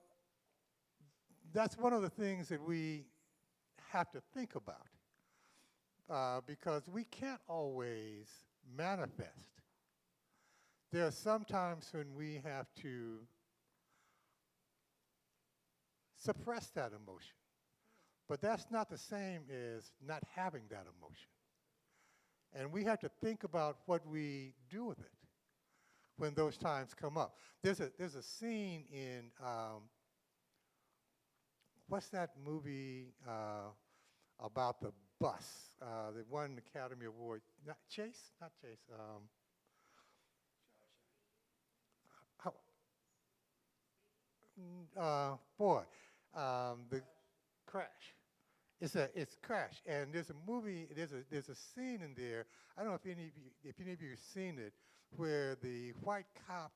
that's one of the things that we have to think about because we can't always manifest. There are some times when we have to suppress that emotion, but that's not the same as not having that emotion. And we have to think about what we do with it when those times come up. There's a scene in what's that movie about the bus that won the Academy Award? Not Chase. The Crash. It's Crash, and there's a movie. There's a scene in there. I don't know if any of you have seen it, where the white cop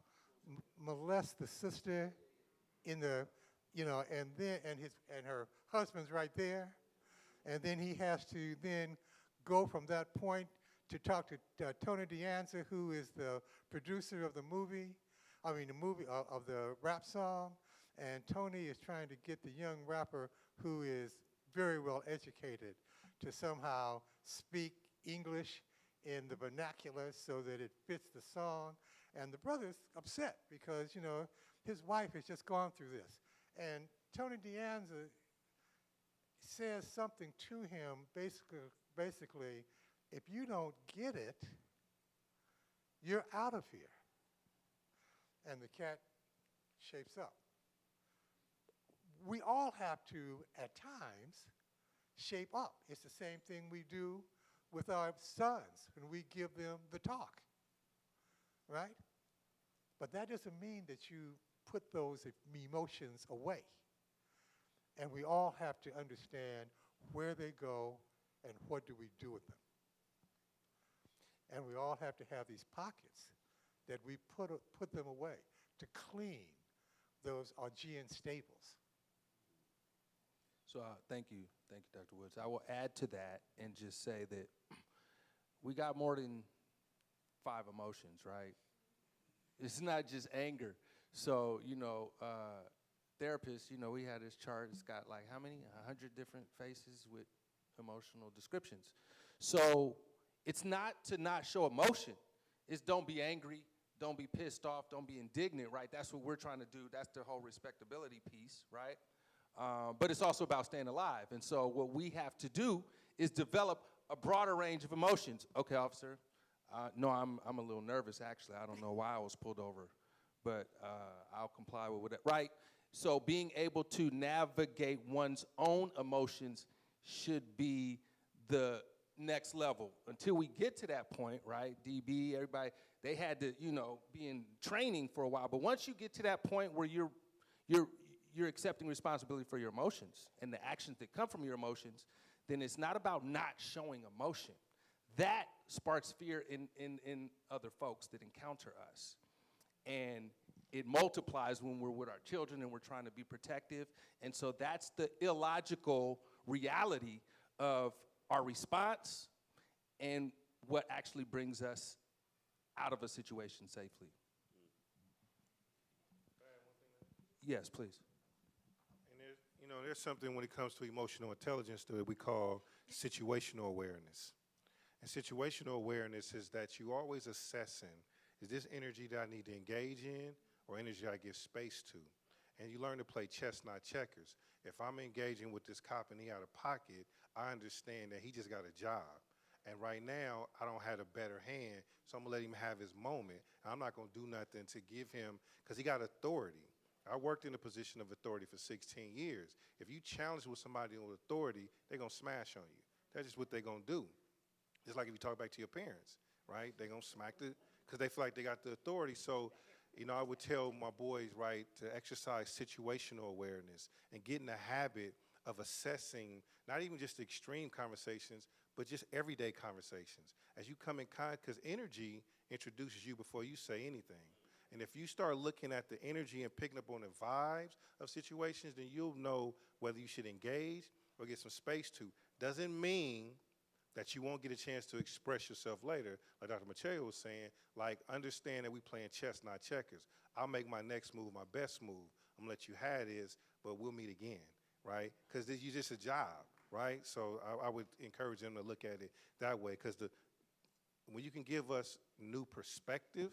molests the sister in the, and her husband's right there, and then he has to then go from that point to talk to Tony Danza, who is the producer of the movie. The movie of the rap song, and Tony is trying to get the young rapper who is very well educated to somehow speak English in the vernacular so that it fits the song. And the brother's upset because, his wife has just gone through this. And Tony Danza says something to him, basically, if you don't get it, you're out of here. And the cat shapes up. We all have to, at times, shape up. It's the same thing we do with our sons when we give them the talk, right? But that doesn't mean that you put those emotions away. And we all have to understand where they go and what do we do with them. And we all have to have these pockets that we put them away to clean those Augean stables. So thank you, Dr. Woods. I will add to that and just say that we got more than 5 emotions, right? It's not just anger. So, therapists, we had this chart. It's got like how many? 100 different faces with emotional descriptions. So it's not to not show emotion. It's don't be angry, don't be pissed off, don't be indignant, right? That's what we're trying to do. That's the whole respectability piece, right? But it's also about staying alive. And so what we have to do is develop a broader range of emotions. Okay, officer. No, I'm a little nervous, actually. I don't know why I was pulled over, but I'll comply with it, right? So being able to navigate one's own emotions should be the next level. Until we get to that point, right, DB, everybody, they had to, be in training for a while. But once you get to that point where you're accepting responsibility for your emotions and the actions that come from your emotions, then it's not about not showing emotion. That sparks fear in other folks that encounter us. And it multiplies when we're with our children and we're trying to be protective. And so that's the illogical reality of our response and what actually brings us out of a situation safely. Yes, please. And there's something when it comes to emotional intelligence that we call situational awareness. And situational awareness is that you always assessing, is this energy that I need to engage in or energy I give space to? And you learn to play chess, not checkers. If I'm engaging with this cop and he out of pocket, I understand that he just got a job. And right now, I don't have a better hand, so I'm going to let him have his moment. I'm not going to do nothing to give him, because he got authority. I worked in a position of authority for 16 years. If you challenge with somebody with authority, they're going to smash on you. That's just what they're going to do. It's like if you talk back to your parents, right? They're going to smack because they feel like they got the authority. So, I would tell my boys, right, to exercise situational awareness and get in the habit of assessing not even just extreme conversations, but just everyday conversations. As you come in contact, because energy introduces you before you say anything. And if you start looking at the energy and picking up on the vibes of situations, then you'll know whether you should engage or get some space to. Doesn't mean that you won't get a chance to express yourself later. Like Dr. Macheo was saying, like, understand that we playing chess, not checkers. I'll make my next move my best move. I'm gonna let you have this, but we'll meet again, right? Because you're just a job, right? So I would encourage them to look at it that way, because when you can give us new perspective,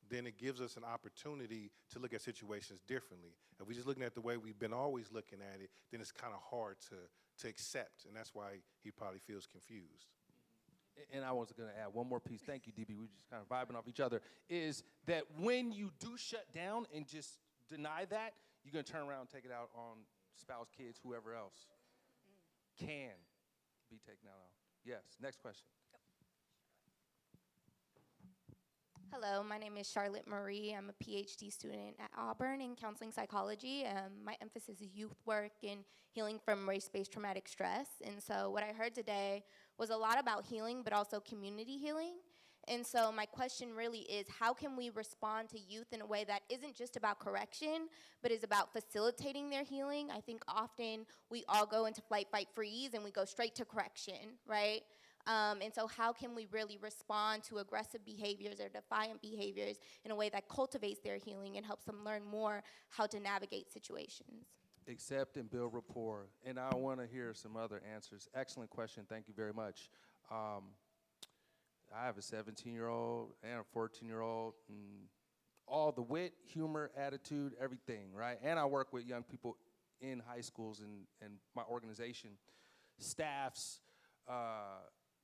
then it gives us an opportunity to look at situations differently. If we're just looking at the way we've been always looking at it, then it's kind of hard to accept, and that's why he probably feels confused. And I was going to add one more piece. Thank you, DB. We're just kind of vibing off each other. Is that when you do shut down and just deny that, you're going to turn around and take it out on spouse, kids, whoever else can be taken out on. Yes. Next question. Hello, my name is Charlotte Marie. I'm a PhD student at Auburn in counseling psychology. My emphasis is youth work and healing from race-based traumatic stress. And so what I heard today was a lot about healing, but also community healing. And so my question really is, how can we respond to youth in a way that isn't just about correction, but is about facilitating their healing? I think often we all go into flight, fight, freeze, and we go straight to correction, right? And so how can we really respond to aggressive behaviors or defiant behaviors in a way that cultivates their healing and helps them learn more how to navigate situations? Accept and build rapport. And I want to hear some other answers. Excellent question. Thank you very much. I have a 17-year-old and a 14-year-old, and all the wit, humor, attitude, everything, right? And I work with young people in high schools and my organization, staffs,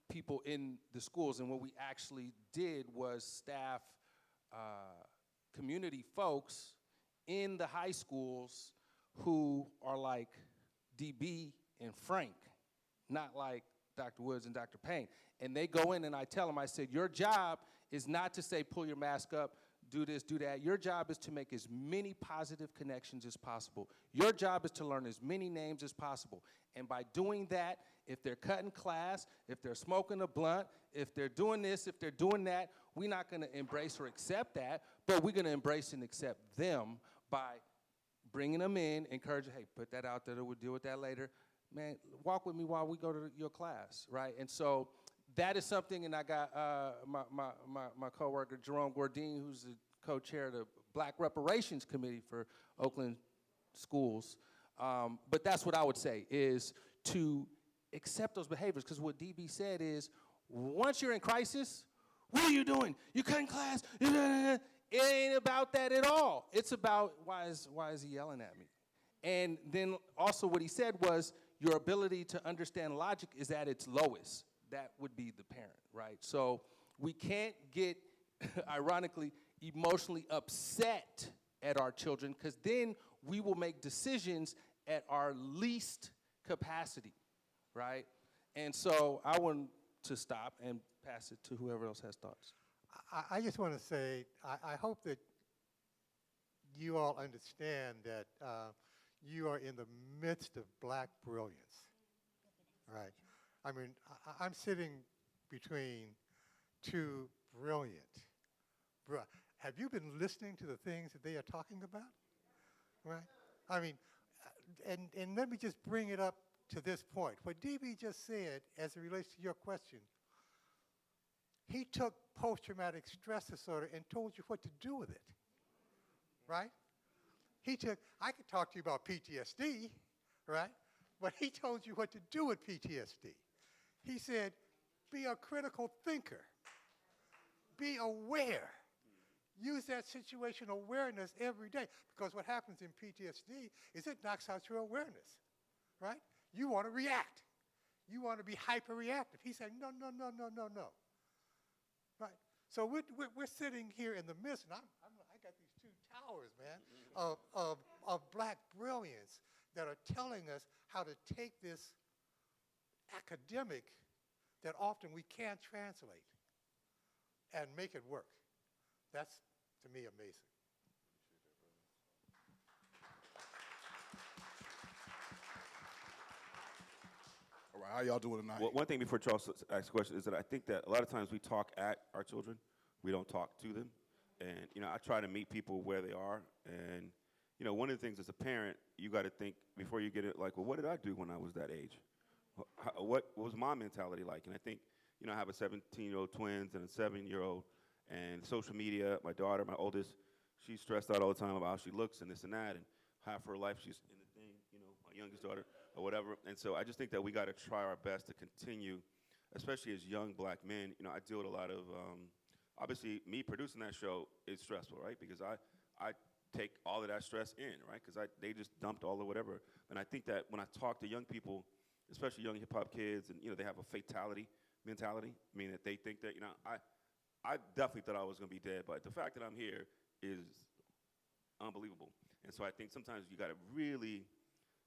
people in the schools. And what we actually did was staff community folks in the high schools who are like DB and Frank, not like Dr. Woods and Dr. Payne. And they go in and I tell them, I said, your job is not to say, pull your mask up, do this, do that. Your job is to make as many positive connections as possible. Your job is to learn as many names as possible. And by doing that, if they're cutting class, if they're smoking a blunt, if they're doing this, if they're doing that, we're not going to embrace or accept that, but we're going to embrace and accept them by bringing them in, encouraging, hey, put that out there, we'll deal with that later. Man, walk with me while we go to your class, right? And so that is something, and I got my coworker, Jerome Gordine, who's the co-chair of the Black Reparations Committee for Oakland schools. But that's what I would say, is to accept those behaviors, because what DB said is, once you're in crisis, what are you doing? You cutting class? It ain't about that at all. It's about, why is he yelling at me? And then also what he said was, your ability to understand logic is at its lowest. That would be the parent, right? So we can't get, ironically, emotionally upset at our children, because then we will make decisions at our least capacity, right? And so I want to stop and pass it to whoever else has thoughts. I just want to say, I hope that you all understand that you are in the midst of Black brilliance, right? I mean, I'm sitting between two brilliant. Have you been listening to the things that they are talking about, right? I mean, and let me just bring it up to this point. What DB just said as it relates to your question, he took post-traumatic stress disorder and told you what to do with it, right? I could talk to you about PTSD, right? But he told you what to do with PTSD. He said, be a critical thinker. Be aware. Use that situational awareness every day, because what happens in PTSD is it knocks out your awareness, right? You want to react. You want to be hyper-reactive. He said, no. Right? So we're sitting here in the midst, and I got these two towers, man, of Black brilliance that are telling us how to take this academic that often we can't translate and make it work. That's, to me, amazing. All right, how y'all doing tonight? Well, one thing before Charles asks a question is that I think that a lot of times we talk at our children, we don't talk to them. And, you know, I try to meet people where they are. And, you know, one of the things as a parent, you got to think before you get it, like, well, what did I do when I was that age? What was my mentality like? And I think, you know, I have a 17-year-old twins and a 7-year-old, and social media, my daughter, my oldest, she's stressed out all the time about how she looks and this and that, and half her life she's in the thing, you know, my youngest daughter or whatever. And so I just think that we got to try our best to continue, especially as young black men. You know, I deal with a lot of, obviously, me producing that show is stressful, right? Because I take all of that stress in, right? Because they just dumped all or whatever. And I think that when I talk to young people, especially young hip-hop kids, and, you know, they have a fatality mentality, meaning that they think that, you know, I definitely thought I was going to be dead, but the fact that I'm here is unbelievable. And so I think sometimes you got to really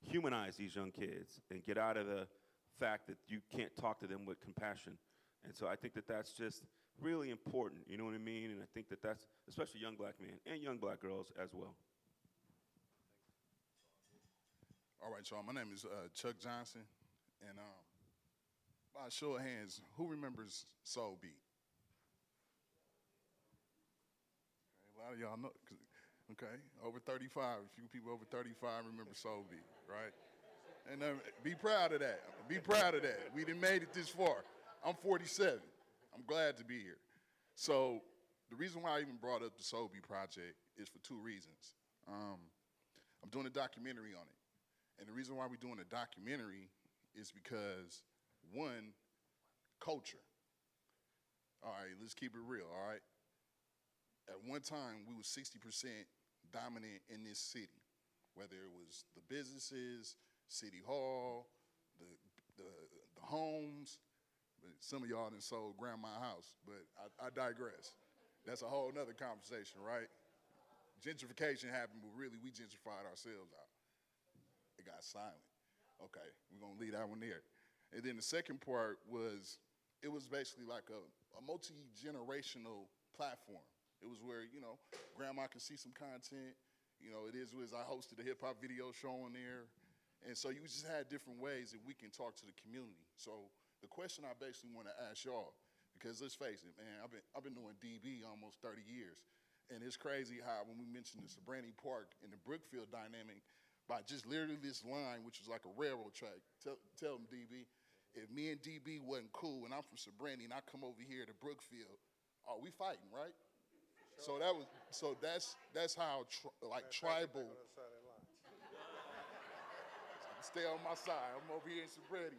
humanize these young kids and get out of the fact that you can't talk to them with compassion. And so I think that that's just really important, you know what I mean? And I think that that's, especially young black men and young black girls as well. All right, y'all. My name is Chuck Johnson, and by a show of hands, who remembers Soul Beat? Okay, a lot of y'all know. Okay, over 35. A few people over 35 remember Soul Beat, right? And be proud of that. Be proud of that. We done made it this far. I'm 47. I'm glad to be here. So the reason why I even brought up the Soul Beat project is for two reasons. I'm doing a documentary on it. And the reason why we're doing a documentary is because, one, culture. All right, let's keep it real, all right? At one time, we were 60% dominant in this city, whether it was the businesses, City Hall, the homes. But some of y'all done sold grandma's house, but I digress. That's a whole nother conversation, right? Gentrification happened, but really we gentrified ourselves out. It got silent. Okay, we're gonna leave that one there. And then the second part was, it was basically like a multi-generational platform. It was where, you know, grandma could see some content. You know, it is what it is. I hosted a hip hop video show on there. And so you just had different ways that we can talk to the community. So the question I basically want to ask y'all, because let's face it, man, I've been doing DB almost 30 years. And it's crazy how when we mentioned the Sabrani Park and the Brookfield dynamic, by just literally this line, which was like a railroad track. Tell them, DB, if me and DB wasn't cool and I'm from Sabrani and I come over here to Brookfield, we fighting, right? Sure. So that's how tribal. Stay on my side. I'm over here in Sabrani.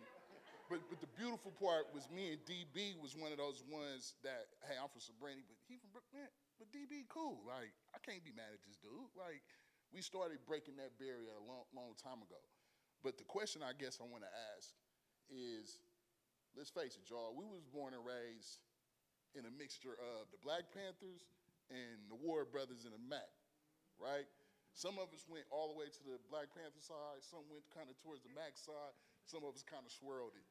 But the beautiful part was me and DB was one of those ones that, hey, I'm from Sabrani, but he from Brookfield. But DB cool. Like, I can't be mad at this dude. Like, we started breaking that barrier a long time ago. But the question I guess I want to ask is, let's face it, y'all, we was born and raised in a mixture of the Black Panthers and the Ward Brothers and the Mac, right? Some of us went all the way to the Black Panther side. Some went kind of towards the Mac side. Some of us kind of swirled it.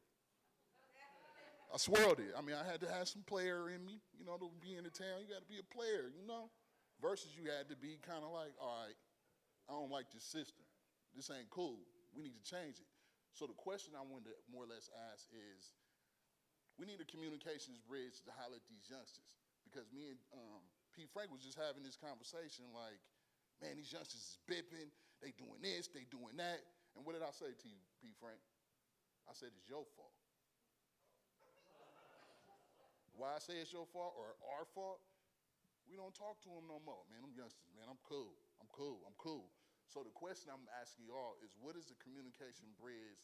I swirled it. I mean, I had to have some player in me, you know, to be in the town. You got to be a player, you know? Versus you had to be kind of like, all right, I don't like this system. This ain't cool. We need to change it. So the question I wanted to more or less ask is, we need a communications bridge to holler at these youngsters. Because me and P. Frank was just having this conversation like, man, these youngsters is bipping. They doing this, they doing that. And what did I say to you, P. Frank? I said, it's your fault. Why I say it's your fault or our fault? We don't talk to them no more, man. Them youngsters, man, I'm cool. So the question I'm asking y'all is, what is the communication bridge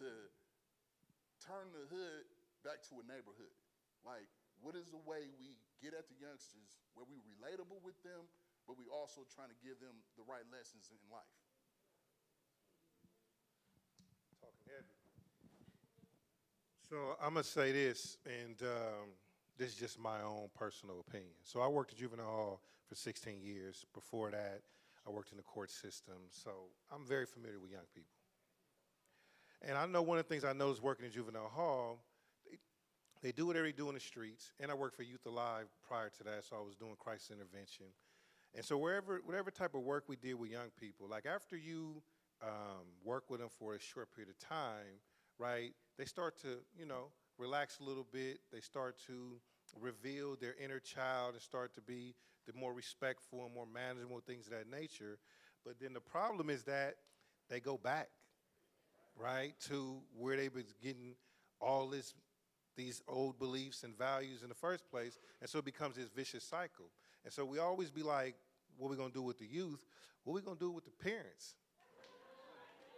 to turn the hood back to a neighborhood? Like, what is the way we get at the youngsters where we relatable with them, but we also trying to give them the right lessons in life? Talking heavy. So I'm gonna say this, and this is just my own personal opinion. So I worked at Juvenile Hall for 16 years. Before that, I worked in the court system, so I'm very familiar with young people. And I know one of the things I noticed working in Juvenile Hall, They do whatever they do in the streets. And I worked for Youth Alive prior to that, so I was doing crisis intervention. And so whatever type of work we did with young people, like after you work with them for a short period of time, right, they start to, relax a little bit. They start to reveal their inner child and start to be the more respectful and more manageable, things of that nature. But then the problem is that they go back, right, to where they was getting all these old beliefs and values in the first place, and so it becomes this vicious cycle. And so we always be like, what we gonna do with the youth? What we gonna do with the parents?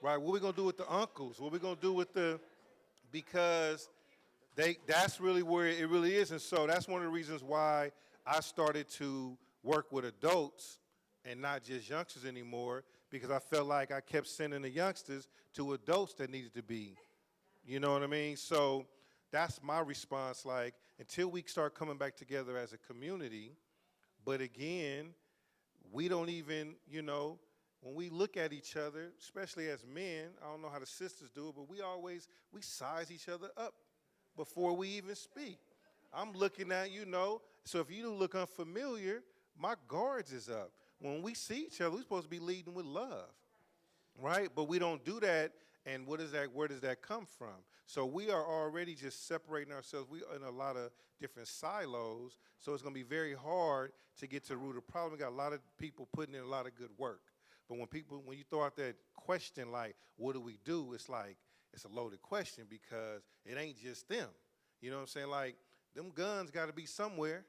Right, what we gonna do with the uncles? What we gonna do with because that's really where it really is. And so that's one of the reasons why I started to work with adults and not just youngsters anymore, because I felt like I kept sending the youngsters to adults that needed to be, you know what I mean? So that's my response, like, until we start coming back together as a community. But again, we don't even, when we look at each other, especially as men, I don't know how the sisters do it, but we size each other up before we even speak. I'm looking at so if you look unfamiliar, my guards is up. When we see each other, we're supposed to be leading with love, right? But we don't do that, and where does that come from? So we are already just separating ourselves. We are in a lot of different silos, so it's going to be very hard to get to the root of the problem. We got a lot of people putting in a lot of good work. But when you throw out that question like, what do we do? It's like, it's a loaded question because it ain't just them. You know what I'm saying? Like, them guns got to be somewhere,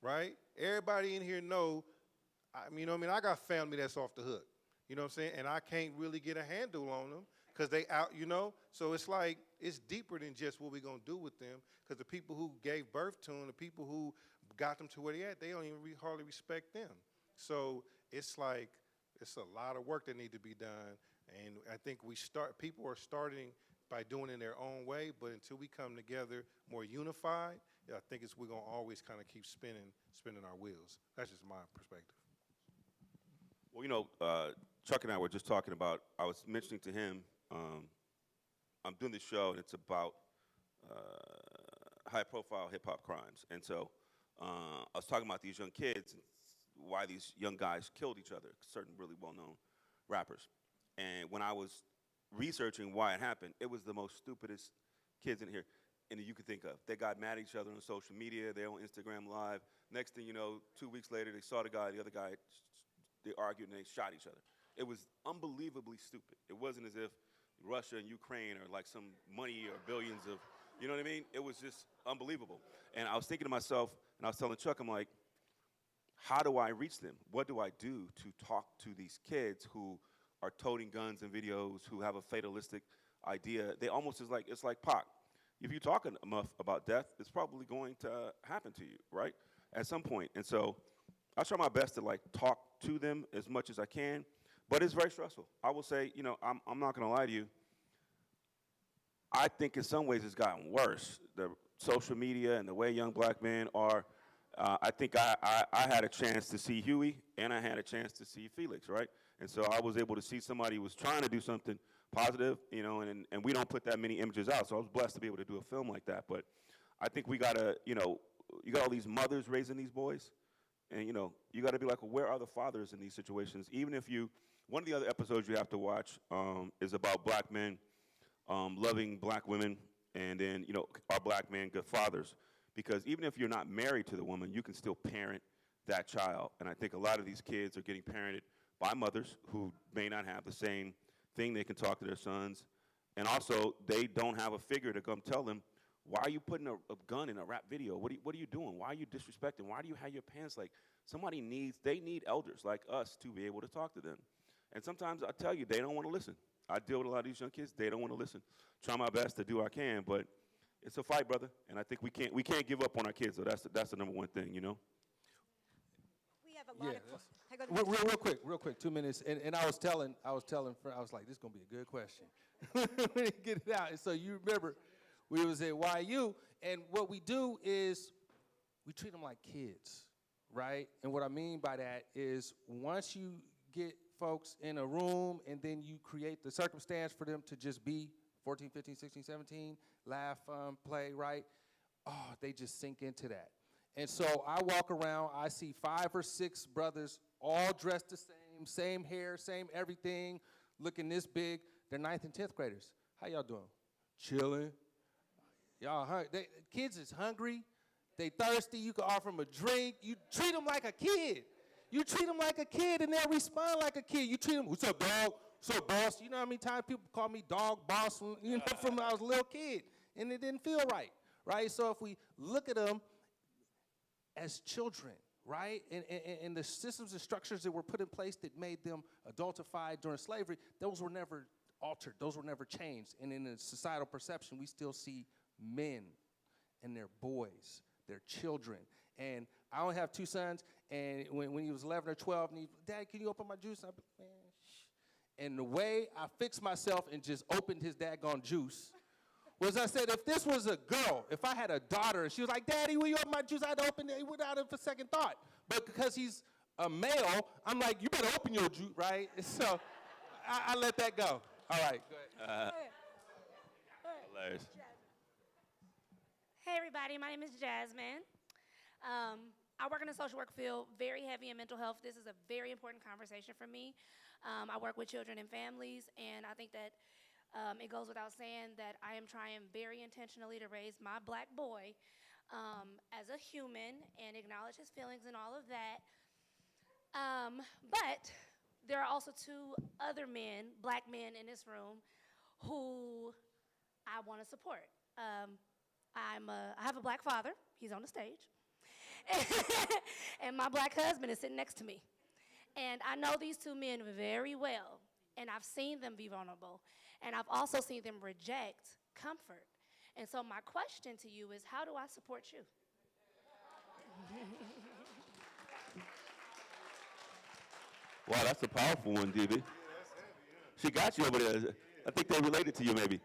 right? Everybody in here know, I got family that's off the hook. You know what I'm saying? And I can't really get a handle on them because they out, So it's like, it's deeper than just what we're going to do with them, because the people who gave birth to them, the people who got them to where they at, they don't even hardly respect them. So it's like, it's a lot of work that need to be done. And I think people are starting by doing it in their own way, but until we come together more unified, I think we're going to always kind of keep spinning our wheels. That's just my perspective. Well, Chuck and I were just talking about, I was mentioning to him, I'm doing this show, and it's about high-profile hip-hop crimes. And so I was talking about these young kids and why these young guys killed each other, certain really well-known rappers. And when I was researching why it happened, it was the most stupidest kids in here you could think of. They got mad at each other on social media. They're on Instagram Live. Next thing you know, 2 weeks later, they saw the other guy, they argued and they shot each other. It was unbelievably stupid. It wasn't as if Russia and Ukraine are like some money or billions of, you know what I mean? It was just unbelievable. And I was thinking to myself, and I was telling Chuck, I'm like, how do I reach them? What do I do to talk to these kids who are toting guns and videos, who have a fatalistic idea? They almost it's like Pac. If you talk enough about death, it's probably going to happen to you, right? At some point. And so I try my best to talk to them as much as I can, but it's very stressful. I will say, I'm not going to lie to you. I think in some ways it's gotten worse. The social media and the way young black men are. I think I had a chance to see Huey, and I had a chance to see Felix, right? And so I was able to see somebody who was trying to do something positive, and we don't put that many images out, so I was blessed to be able to do a film like that. But I think we got to, you got all these mothers raising these boys, and, you got to be like, well, where are the fathers in these situations? Even if one of the other episodes you have to watch is about black men loving black women, and then, are black men good fathers? Because even if you're not married to the woman, you can still parent that child. And I think a lot of these kids are getting parented by mothers who may not have the same thing. They can talk to their sons. And also, they don't have a figure to come tell them, why are you putting a gun in a rap video? What are you doing? Why are you disrespecting? Why do you have your pants like? They need elders like us to be able to talk to them. And sometimes I tell you, they don't want to listen. I deal with a lot of these young kids. They don't want to listen. Try my best to do what I can, but it's a fight, brother, and I think we can't give up on our kids. So that's the number one thing, We have a lot of Real quick, 2 minutes. And I was telling, I was like, this is gonna be a good question. We didn't get it out. And so you remember, we was at YU, and what we do is we treat them like kids, right? And what I mean by that is once you get folks in a room and then you create the circumstance for them to just be 14, 15, 16, 17, laugh, play, right? they just sink into that. And so I walk around, I see 5 or 6 brothers all dressed the same hair, same everything, looking this big. They're 9th and 10th graders. How y'all doing? Chilling. Y'all hungry. Kids is hungry. They thirsty. You can offer them a drink. You treat them like a kid. You treat them like a kid, and they'll respond like a kid. You treat them, what's up, dog? What's up, boss? You know how many times people call me dog, boss, from when I was a little kid, and it didn't feel right, right? So if we look at them as children, right, and the systems and structures that were put in place that made them adultified during slavery, those were never altered. Those were never changed. And in the societal perception, we still see men and their boys, their children. And I only have 2 sons, and when he was 11 or 12, and Dad, can you open my juice? And I'd be, man, shh. And the way I fixed myself and just opened his daggone juice was I said, if this was a girl, if I had a daughter, and she was like, Daddy, will you open my juice? I'd open it without a second thought. But because he's a male, I'm like, you better open your juice, right? So I let that go. All right, go ahead. Hilarious. Hey everybody, my name is Jasmine. I work in the social work field, very heavy in mental health. This is a very important conversation for me. I work with children and families, and I think that it goes without saying that I am trying very intentionally to raise my black boy as a human and acknowledge his feelings and all of that. But there are also 2 other men, black men in this room, who I want to support. I have a black father. He's on the stage. And my black husband is sitting next to me. And I know these 2 men very well, and I've seen them be vulnerable, and I've also seen them reject comfort. And so my question to you is, how do I support you? Wow, that's a powerful one, DB. She got you over there. I think they related to you, maybe.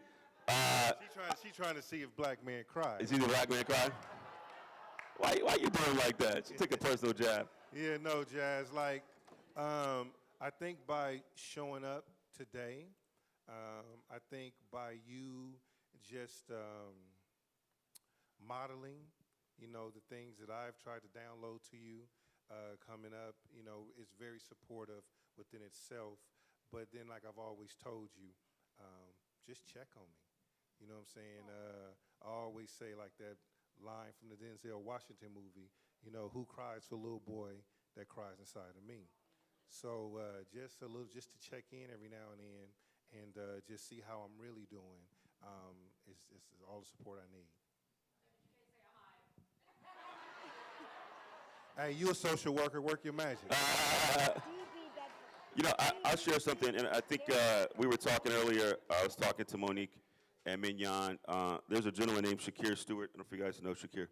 She's trying to see if black men cry. Is he the black man crying? Why you doing like that? She took a personal jab. Yeah, no, Jazz. Like, I think by showing up today, I think by you just modeling, the things that I've tried to download to you coming up, is very supportive within itself. But then, like I've always told you, just check on me. You know what I'm saying? I always say like that line from the Denzel Washington movie, who cries for a little boy that cries inside of me. So just to check in every now and then and just see how I'm really doing is all the support I need. Hey, you a social worker, work your magic. I'll share something, and I think we were talking earlier, I was talking to Monique and Mignon. There's a gentleman named Shakir Stewart. I don't know if you guys know Shakir.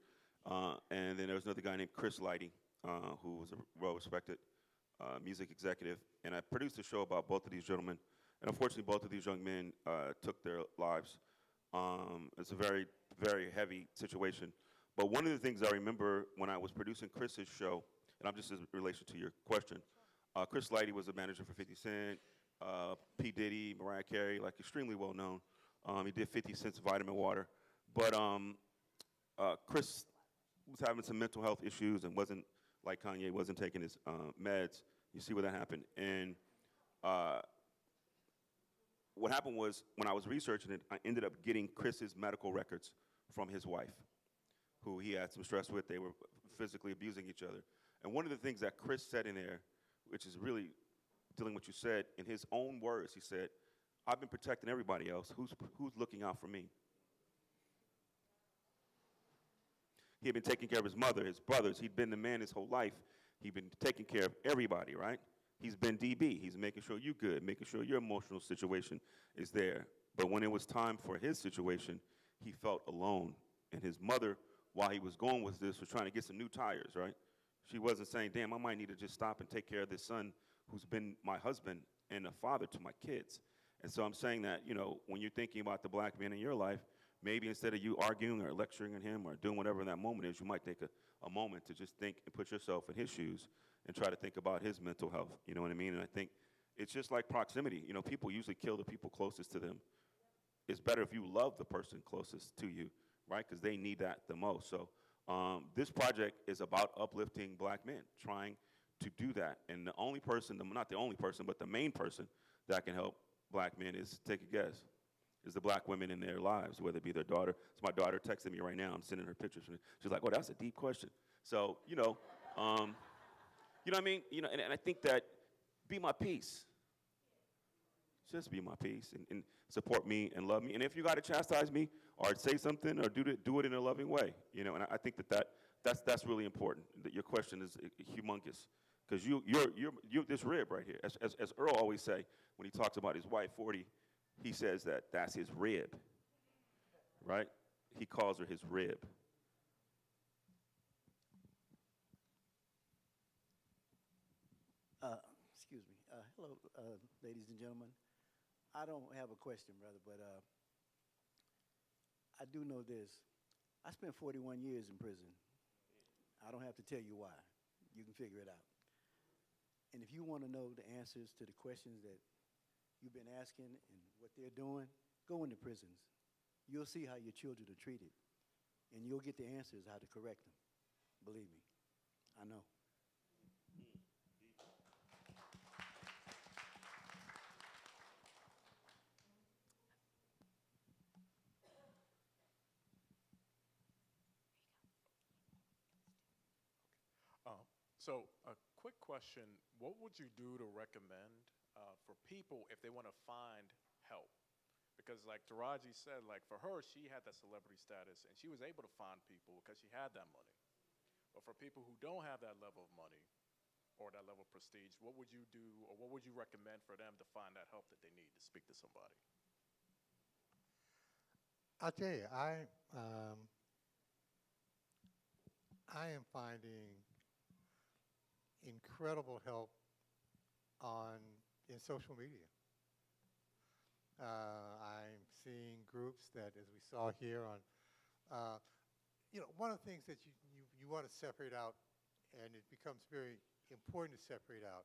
And then there was another guy named Chris Lighty, who was a well-respected music executive. And I produced a show about both of these gentlemen. And unfortunately, both of these young men took their lives. It's a very, very heavy situation. But one of the things I remember when I was producing Chris's show, and I'm just in relation to your question, Chris Lighty was a manager for 50 Cent, P. Diddy, Mariah Carey, like extremely well known. He did 50 Cent's Vitamin Water. But Chris was having some mental health issues and wasn't, like Kanye, wasn't taking his meds. You see where that happened. And what happened was, when I was researching it, I ended up getting Chris's medical records from his wife, who he had some stress with. They were physically abusing each other. And one of the things that Chris said in there, which is really dealing with what you said, in his own words, he said, I've been protecting everybody else. Who's looking out for me? He had been taking care of his mother, his brothers. He'd been the man his whole life. He'd been taking care of everybody, right? He's been DB. He's making sure you're good, making sure your emotional situation is there. But when it was time for his situation, he felt alone. And his mother, while he was going with this, was trying to get some new tires, right? She wasn't saying, damn, I might need to just stop and take care of this son who's been my husband and a father to my kids. And so I'm saying that, when you're thinking about the black man in your life, maybe instead of you arguing or lecturing on him or doing whatever that moment is, you might take a moment to just think and put yourself in his shoes and try to think about his mental health. You know what I mean? And I think it's just like proximity. People usually kill the people closest to them. It's better if you love the person closest to you right? Because they need that the most. So this project is about uplifting black men, trying to do that. And the only person, not the only person, but the main person that can help black men is, take a guess, is the black women in their lives, whether it be their daughter. So my daughter texted me right now. I'm sending her pictures. She's like, oh, that's a deep question. So, you know what I mean? You know, and I think that be my peace. Just be my peace and support me and love me. And if you got to chastise me or say something or do it in a loving way, you know. And I think that's really important. That your question is humongous, because you're this rib right here. As Earl always say when he talks about his wife 40, he says that's his rib, right? He calls her his rib. Excuse me. Hello, ladies and gentlemen. I don't have a question, brother, but I do know this. I spent 41 years in prison. I don't have to tell you why. You can figure it out. And if you want to know the answers to the questions that you've been asking and what they're doing, go into prisons. You'll see how your children are treated, and you'll get the answers how to correct them. Believe me, I know. So a quick question, what would you do to recommend for people if they want to find help? Because like Taraji said, like for her, she had that celebrity status and she was able to find people because she had that money. But for people who don't have that level of money or that level of prestige, what would you do or what would you recommend for them to find that help that they need to speak to somebody? I'll tell you, I am finding incredible help in social media. I'm seeing groups that, as we saw here on, one of the things that you want to separate out, and it becomes very important to separate out,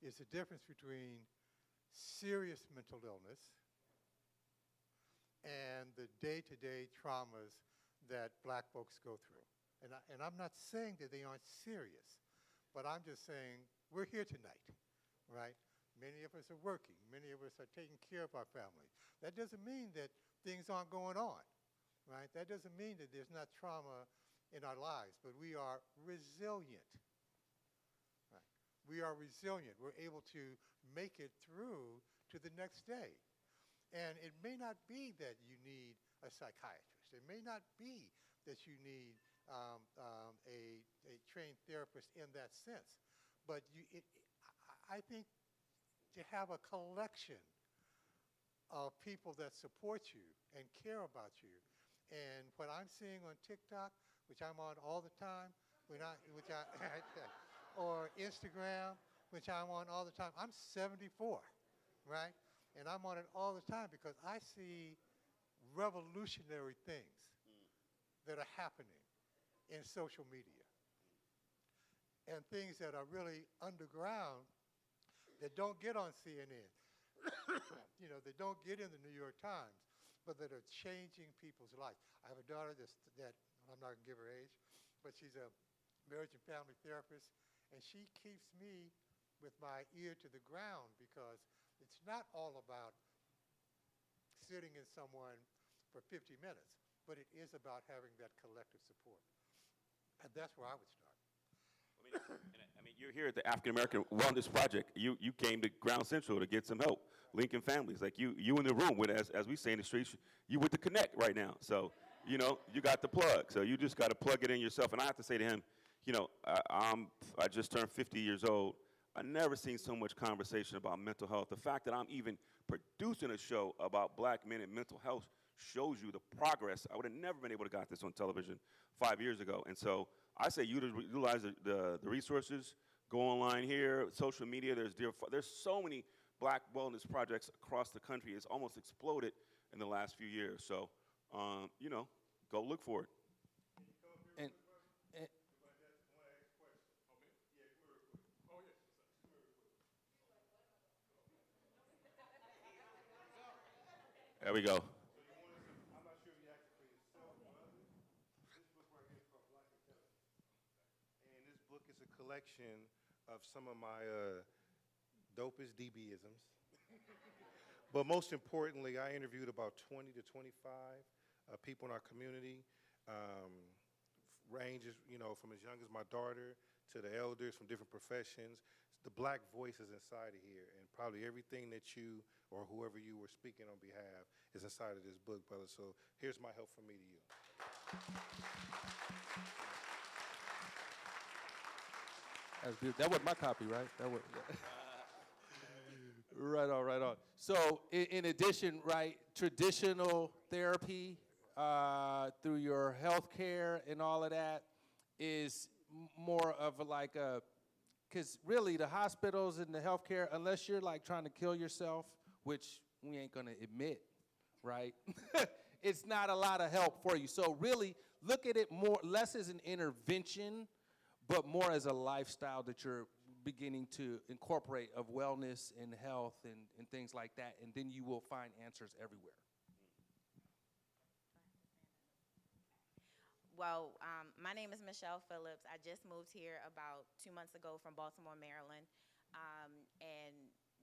is the difference between serious mental illness and the day-to-day traumas that black folks go through. And I'm not saying that they aren't serious, but I'm just saying we're here tonight, right? Many of us are working. Many of us are taking care of our families. That doesn't mean that things aren't going on, right? That doesn't mean that there's not trauma in our lives, but we are resilient, right? We are resilient. We're able to make it through to the next day. And it may not be that you need a psychiatrist. It may not be that you need a trained therapist in that sense. But I think to have a collection of people that support you and care about you, and what I'm seeing on TikTok, which I'm on all the time, or Instagram, which I'm on all the time. I'm 74, right? And I'm on it all the time because I see revolutionary things that are happening in social media, and things that are really underground that don't get on CNN, that don't get in the New York Times, but that are changing people's lives. I have a daughter that I'm not going to give her age, but she's a marriage and family therapist, and she keeps me with my ear to the ground because it's not all about sitting in someone for 50 minutes, but it is about having that collective support. And that's where I would start. I mean, you're here at the African American Wellness Project. You came to Ground Central to get some help. Lincoln Families, like you in the room with, as we say in the streets, you with the connect right now. So, you got the plug. So you just got to plug it in yourself. And I have to say to him, I just turned 50 years old. I've never seen so much conversation about mental health. The fact that I'm even producing a show about black men and mental health shows you the progress. I would have never been able to got this on television 5 years ago. And so I say utilize the resources, go online here, social media. There's so many black wellness projects across the country. It's almost exploded in the last few years. So, go look for it. And there we go. collection of some of my dopest DB-isms. But most importantly, I interviewed about 20 to 25 people in our community, ranges, from as young as my daughter to the elders from different professions. The black voice is inside of here, and probably everything that you or whoever you were speaking on behalf is inside of this book, brother. So here's my help from me to you. That's beautiful. That was my copy, right? That was. Right on, right on. So, in addition, right, traditional therapy through your health care and all of that is more of like a, because really the hospitals and the healthcare, unless you're like trying to kill yourself, which we ain't gonna admit, right? It's not a lot of help for you. So really look at it more, less as an intervention, but more as a lifestyle that you're beginning to incorporate of wellness and health and things like that, and then you will find answers everywhere. Well, my name is Michelle Phillips. I just moved here about 2 months ago from Baltimore, Maryland, and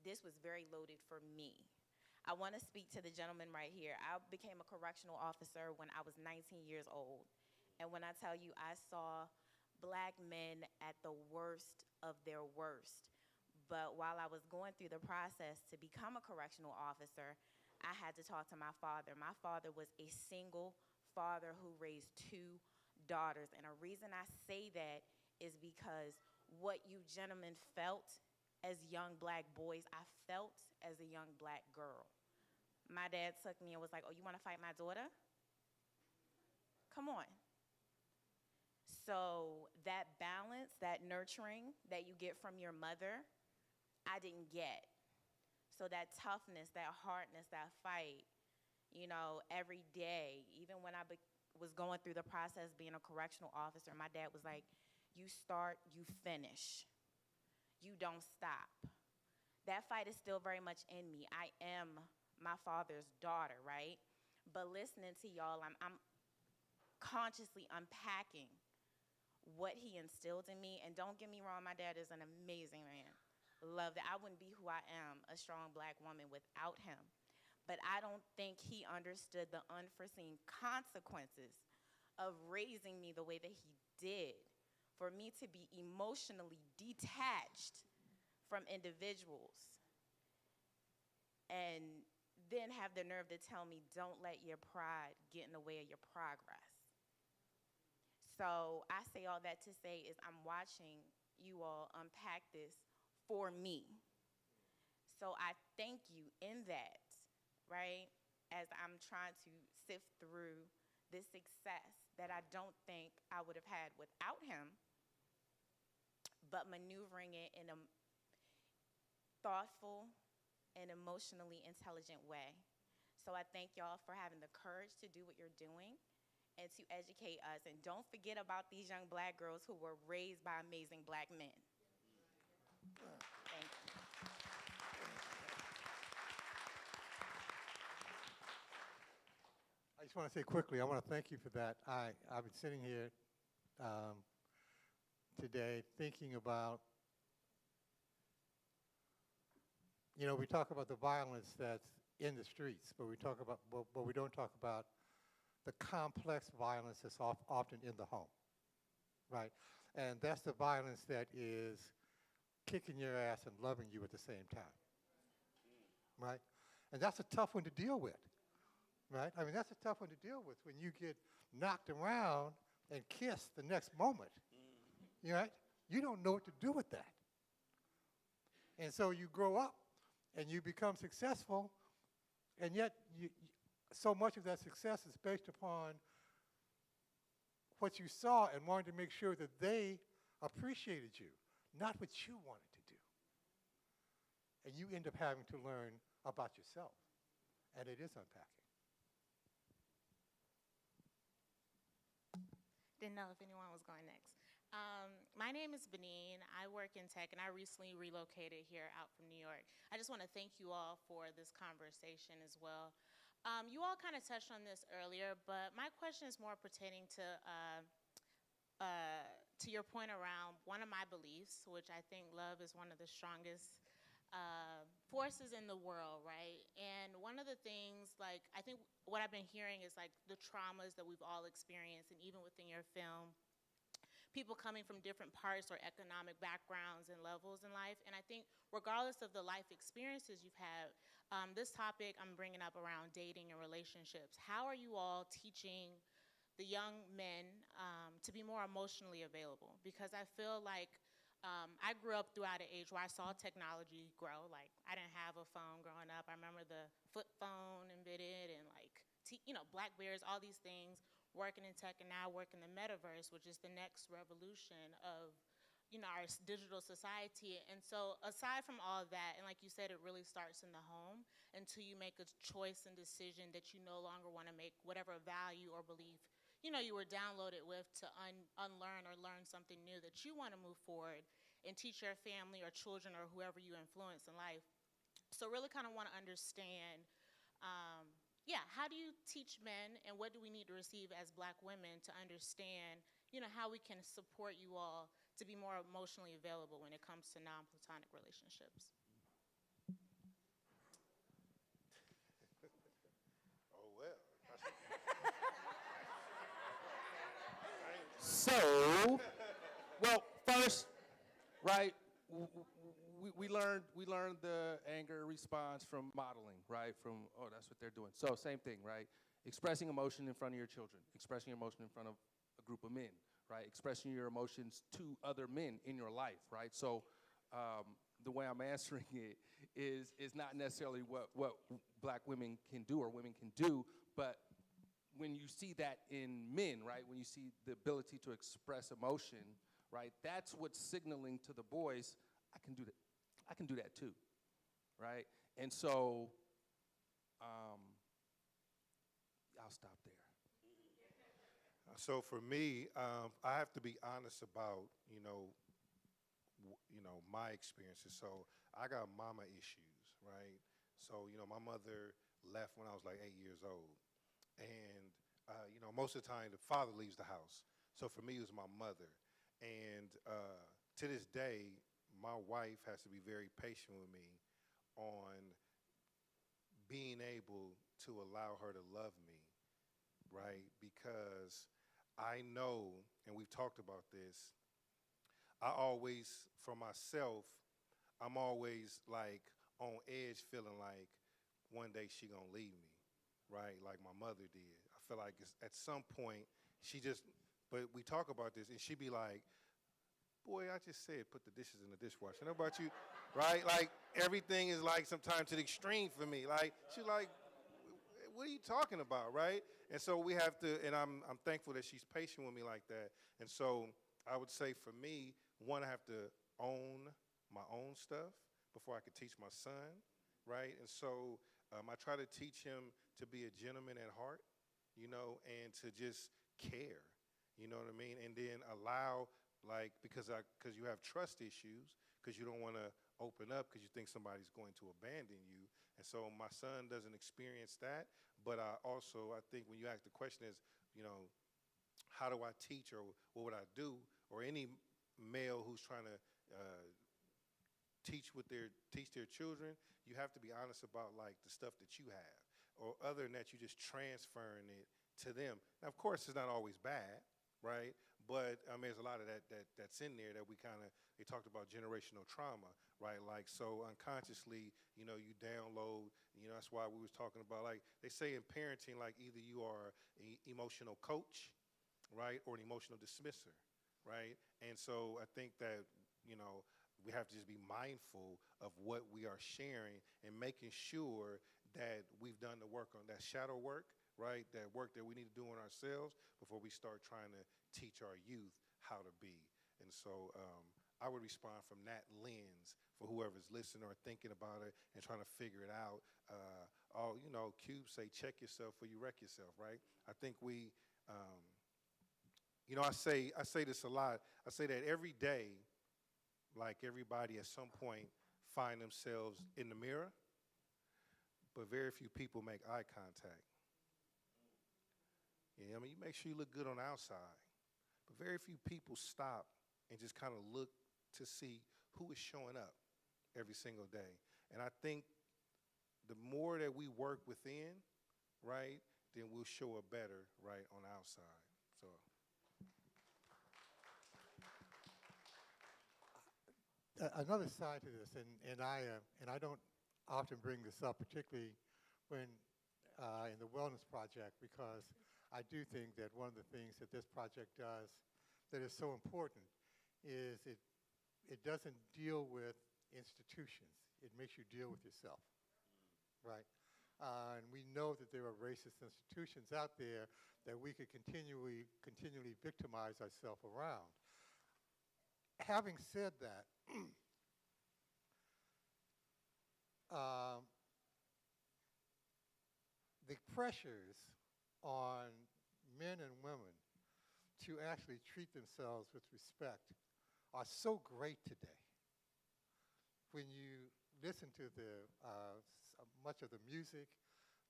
this was very loaded for me. I want to speak to the gentleman right here. I became a correctional officer when I was 19 years old, and when I tell you I saw black men at the worst of their worst. But while I was going through the process to become a correctional officer, I had to talk to my father. My father was a single father who raised 2 daughters. And a reason I say that is because what you gentlemen felt as young black boys, I felt as a young black girl. My dad took me and was like, "Oh, you want to fight my daughter? Come on." So that balance, that nurturing that you get from your mother, I didn't get. So that toughness, that hardness, that fight, every day, even when I was going through the process being a correctional officer, my dad was like, "You start, you finish. You don't stop." That fight is still very much in me. I am my father's daughter, right? But listening to y'all, I'm consciously unpacking what he instilled in me. And don't get me wrong, my dad is an amazing man. Love that. I wouldn't be who I am, a strong black woman, without him. But I don't think he understood the unforeseen consequences of raising me the way that he did. For me to be emotionally detached from individuals and then have the nerve to tell me, "Don't let your pride get in the way of your progress." So I say all that to say is I'm watching you all unpack this for me. So I thank you in that, right, as I'm trying to sift through this success that I don't think I would have had without him, but maneuvering it in a thoughtful and emotionally intelligent way. So I thank y'all for having the courage to do what you're doing and to educate us. And don't forget about these young black girls who were raised by amazing black men. Thank you. I just want to say quickly, I want to thank you for that. I've been sitting here today thinking about, we talk about the violence that's in the streets, but we don't talk about the complex violence that's often in the home, right? And that's the violence that is kicking your ass and loving you at the same time, right? And that's a tough one to deal with, right? I mean, that's a tough one to deal with when you get knocked around and kissed the next moment, right? You don't know what to do with that. And so you grow up and you become successful, and yet so much of that success is based upon what you saw and wanted to make sure that they appreciated you, not what you wanted to do. And you end up having to learn about yourself, and it is unpacking. Didn't know if anyone was going next. My name is Benine. I work in tech, and I recently relocated here out from New York. I just want to thank you all for this conversation as well. You all kind of touched on this earlier, but my question is more pertaining to to your point around one of my beliefs, which I think love is one of the strongest forces in the world, right? And one of the things, like, I think what I've been hearing is like the traumas that we've all experienced, and even within your film, people coming from different parts or economic backgrounds and levels in life. And I think regardless of the life experiences you've had, this topic I'm bringing up around dating and relationships. How are you all teaching the young men to be more emotionally available? Because I feel like I grew up throughout an age where I saw technology grow. Like, I didn't have a phone growing up. I remember the flip phone invented and like, Blackberries, all these things, working in tech, and now working in the metaverse, which is the next revolution of, our digital society. And so aside from all of that, and like you said, it really starts in the home until you make a choice and decision that you no longer want to make whatever value or belief you were downloaded with to unlearn or learn something new that you want to move forward and teach your family or children or whoever you influence in life. So really kind of want to understand, how do you teach men, and what do we need to receive as Black women to understand, how we can support you all to be more emotionally available when it comes to non-platonic relationships? Oh, well. So, well, first, right, we learned the anger response from modeling, right? From, oh, that's what they're doing. So same thing, right? Expressing emotion in front of your children, expressing your emotion in front of a group of men, right? Expressing your emotions to other men in your life, right? So the way I'm answering it is not necessarily what Black women can do or women can do, but when you see that in men, right, when you see the ability to express emotion, right, that's what's signaling to the boys, I can do that. I can do that too, right? And so I'll stop there. So for me, I have to be honest about, my experiences. So I got mama issues, right? So, my mother left when I was like 8 years old. And, most of the time the father leaves the house. So for me, it was my mother. And to this day, my wife has to be very patient with me on being able to allow her to love me, right? Because I know, and we've talked about this, I always, for myself, I'm always like on edge feeling like one day she gonna leave me, right? Like my mother did. I feel like it's, at some point, but we talk about this and she be like, boy, I just said put the dishes in the dishwasher. I know about you, right? Like everything is like sometimes to the extreme for me. Like she's like, what are you talking about, right? And so we have to, and I'm thankful that she's patient with me like that. And so I would say for me, one, I have to own my own stuff before I could teach my son, right? And so I try to teach him to be a gentleman at heart, and to just care, you know what I mean? And then allow, like, because you have trust issues, because you don't want to open up because you think somebody's going to abandon you. And so my son doesn't experience that, but I think when you ask the question is, how do I teach, or what would I do, or any male who's trying to teach their children, you have to be honest about like the stuff that you have, or other than that, you just transferring it to them. Now, of course, it's not always bad, right? But there's a lot of that's in there that they talked about generational trauma, right? Like, so unconsciously, you download, that's why we was talking about, like, they say in parenting, like, either you are an emotional coach, right, or an emotional dismisser, right? And so I think that, we have to just be mindful of what we are sharing and making sure that we've done the work on that shadow work, right? That work that we need to do on ourselves before we start trying to teach our youth how to be. And so I would respond from that lens for whoever's listening or thinking about it and trying to figure it out. Cube say, check yourself before you wreck yourself, right? I think I say this a lot. I say that every day, like everybody at some point find themselves in the mirror, but very few people make eye contact. You make sure you look good on the outside, but very few people stop and just kind of look to see who is showing up every single day. And I think the more that we work within, right, then we'll show up better, right, on the outside. So. Another side to this, and I don't often bring this up, particularly when in the Wellness Project, because I do think that one of the things that this project does that is so important is it doesn't deal with institutions. It makes you deal with yourself, right? And we know that there are racist institutions out there that we could continually victimize ourselves around. Having said that, the pressures on men and women to actually treat themselves with respect are so great today. When you listen to much of the music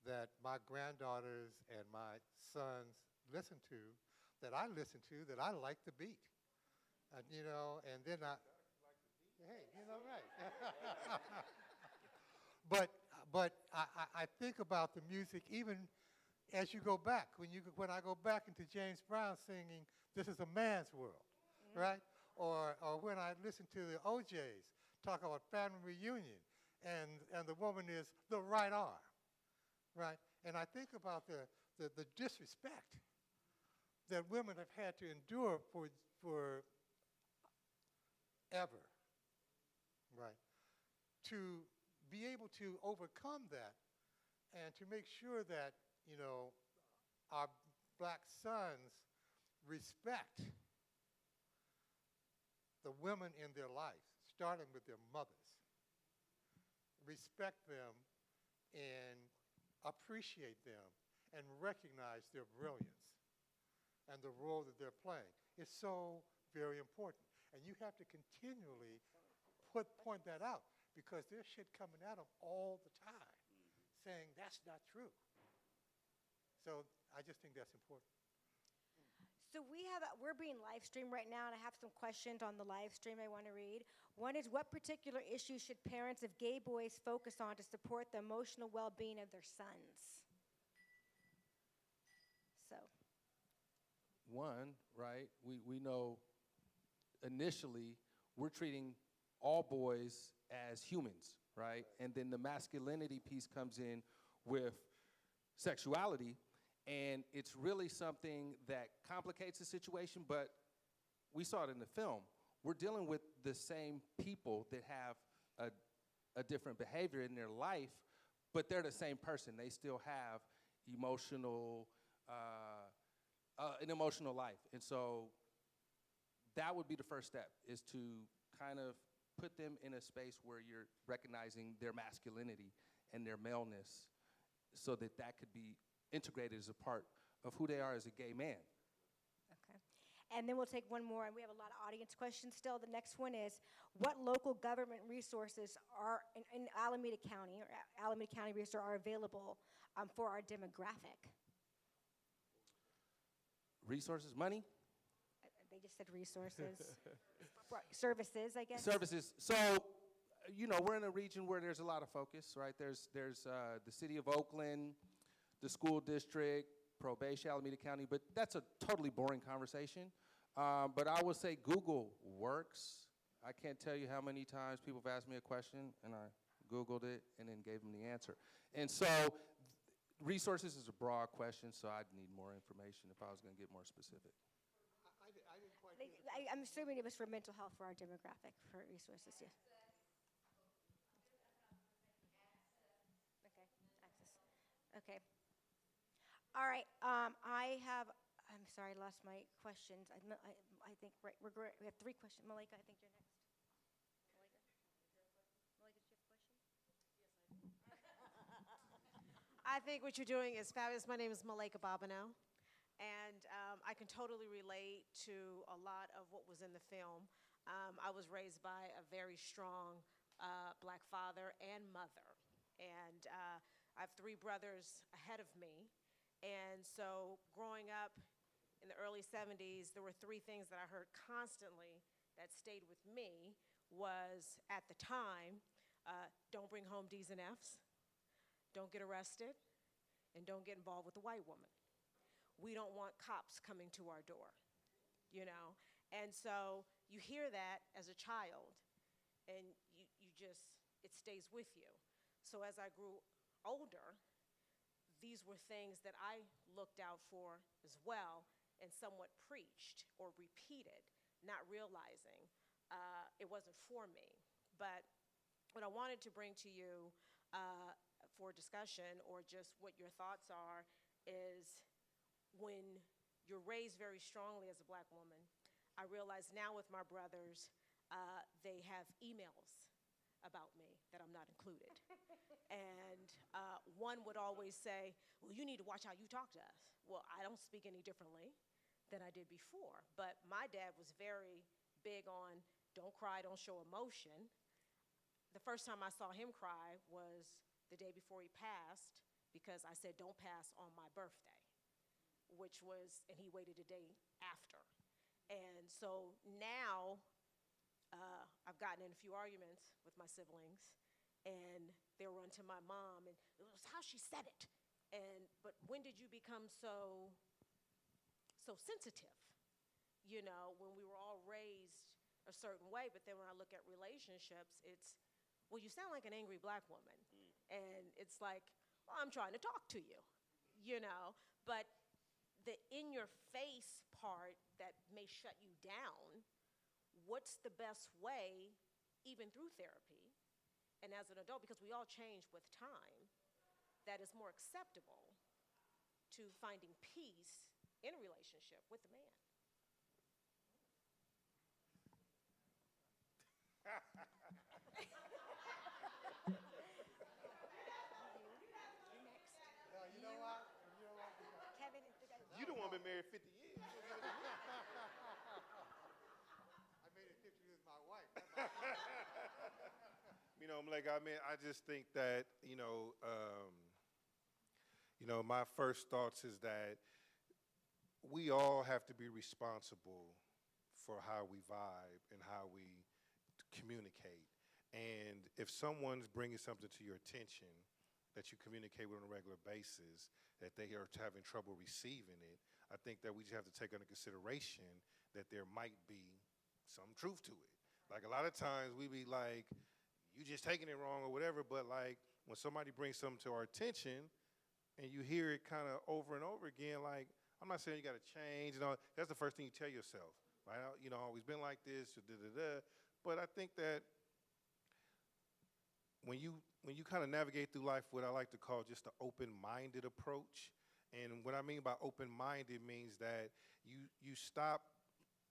that my granddaughters and my sons listen to, that I listen to, that I like the beat. And, and then hey, right. But I think about the music even as you go back. When I go back into James Brown singing, "This is a man's world," right? Or when I listen to the OJs talk about family reunion, and the woman is the right arm, right? And I think about the disrespect that women have had to endure for ever, right? To be able to overcome that and to make sure that, our black sons respect the women in their life, starting with their mothers. Respect them and appreciate them and recognize their brilliance and the role that they're playing. It's so very important. And you have to continually point that out, because there's shit coming at them all the time saying that's not true. So I just think that's important. So we're being live streamed right now, and I have some questions on the live stream I want to read. One is, what particular issues should parents of gay boys focus on to support the emotional well-being of their sons? So. One, right, we know initially we're treating all boys as humans, right? And then the masculinity piece comes in with sexuality, and it's really something that complicates the situation, but we saw it in the film. We're dealing with the same people that have a different behavior in their life, but they're the same person. They still have an emotional life. And so that would be the first step, is to kind of put them in a space where you're recognizing their masculinity and their maleness, so that could be integrated as a part of who they are as a gay man. Okay. And then we'll take one more, and we have a lot of audience questions still. The next one is, what local government resources are in Alameda County, or Alameda County resources are available for our demographic? Resources, money? They just said resources. Services, I guess. Services. So, we're in a region where there's a lot of focus, right? There's the city of Oakland, the school district, Probation, Alameda County, but that's a totally boring conversation. But I would say Google works. I can't tell you how many times people have asked me a question, and I Googled it and then gave them the answer. And so resources is a broad question, so I'd need more information if I was going to get more specific. I'm assuming it was for mental health for our demographic, for resources, yeah. Okay, access. Okay. All right, I'm sorry, I lost my questions. I think we have 3 questions. Malika, I think you're next. Malika, did you have a question? I think what you're doing is fabulous. My name is Malika Bobineau. And I can totally relate to a lot of what was in the film. I was raised by a very strong black father and mother. And I have 3 brothers ahead of me. And so growing up in the early 70s, there were three things that I heard constantly that stayed with me was, at the time, don't bring home D's and F's, don't get arrested, and don't get involved with a white woman. We don't want cops coming to our door, you know? And so you hear that as a child, and you just, it stays with you. So as I grew older, these were things that I looked out for as well and somewhat preached or repeated, not realizing it wasn't for me. But what I wanted to bring to you for discussion, or just what your thoughts are, is when you're raised very strongly as a black woman, I realize now with my brothers, they have emails about me that I'm not included. And one would always say, well, you need to watch how you talk to us. Well, I don't speak any differently than I did before, but my dad was very big on don't cry, don't show emotion. The first time I saw him cry was the day before he passed, because I said, don't pass on my birthday, which was, and he waited a day after. And so now I've gotten in a few arguments with my siblings, and they'll run to my mom, and it was how she said it. But when did you become so sensitive? You know, when we were all raised a certain way, but then when I look at relationships, it's, well, you sound like an angry black woman. And it's like, well, I'm trying to talk to you, you know? But the in-your-face part that may shut you down, what's the best way, even through therapy, and as an adult, because we all change with time, that is more acceptable to finding peace in a relationship with the man? You the one been married 50 years. I made it 50 years with my wife. You know, like, I mean, I just think that, my first thoughts is that we all have to be responsible for how we vibe and how we communicate. And if someone's bringing something to your attention that you communicate with on a regular basis, that they are having trouble receiving it, I think that we just have to take under consideration that there might be some truth to it. Like, a lot of times we be like, you just taking it wrong or whatever, but like when somebody brings something to our attention and you hear it kind of over and over again, like, I'm not saying you got to change, that's the first thing you tell yourself, right? Always been like this, but I think that when you kind of navigate through life, what I like to call just an open-minded approach, and what I mean by open-minded means that you stop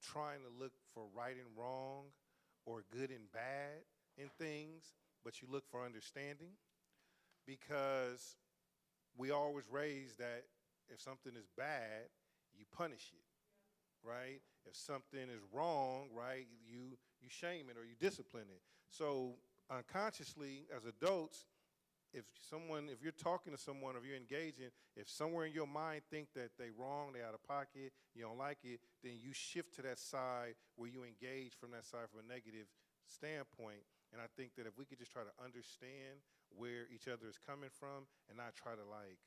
trying to look for right and wrong or good and bad in things, but you look for understanding, because we always raised that if something is bad, you punish it, right? If something is wrong, right, you shame it or you discipline it. So unconsciously, as adults, if you're talking to someone, or you're engaging, if somewhere in your mind think that they wrong, they out of pocket, you don't like it, then you shift to that side where you engage from that side from a negative standpoint. And I think that if we could just try to understand where each other is coming from and not try to like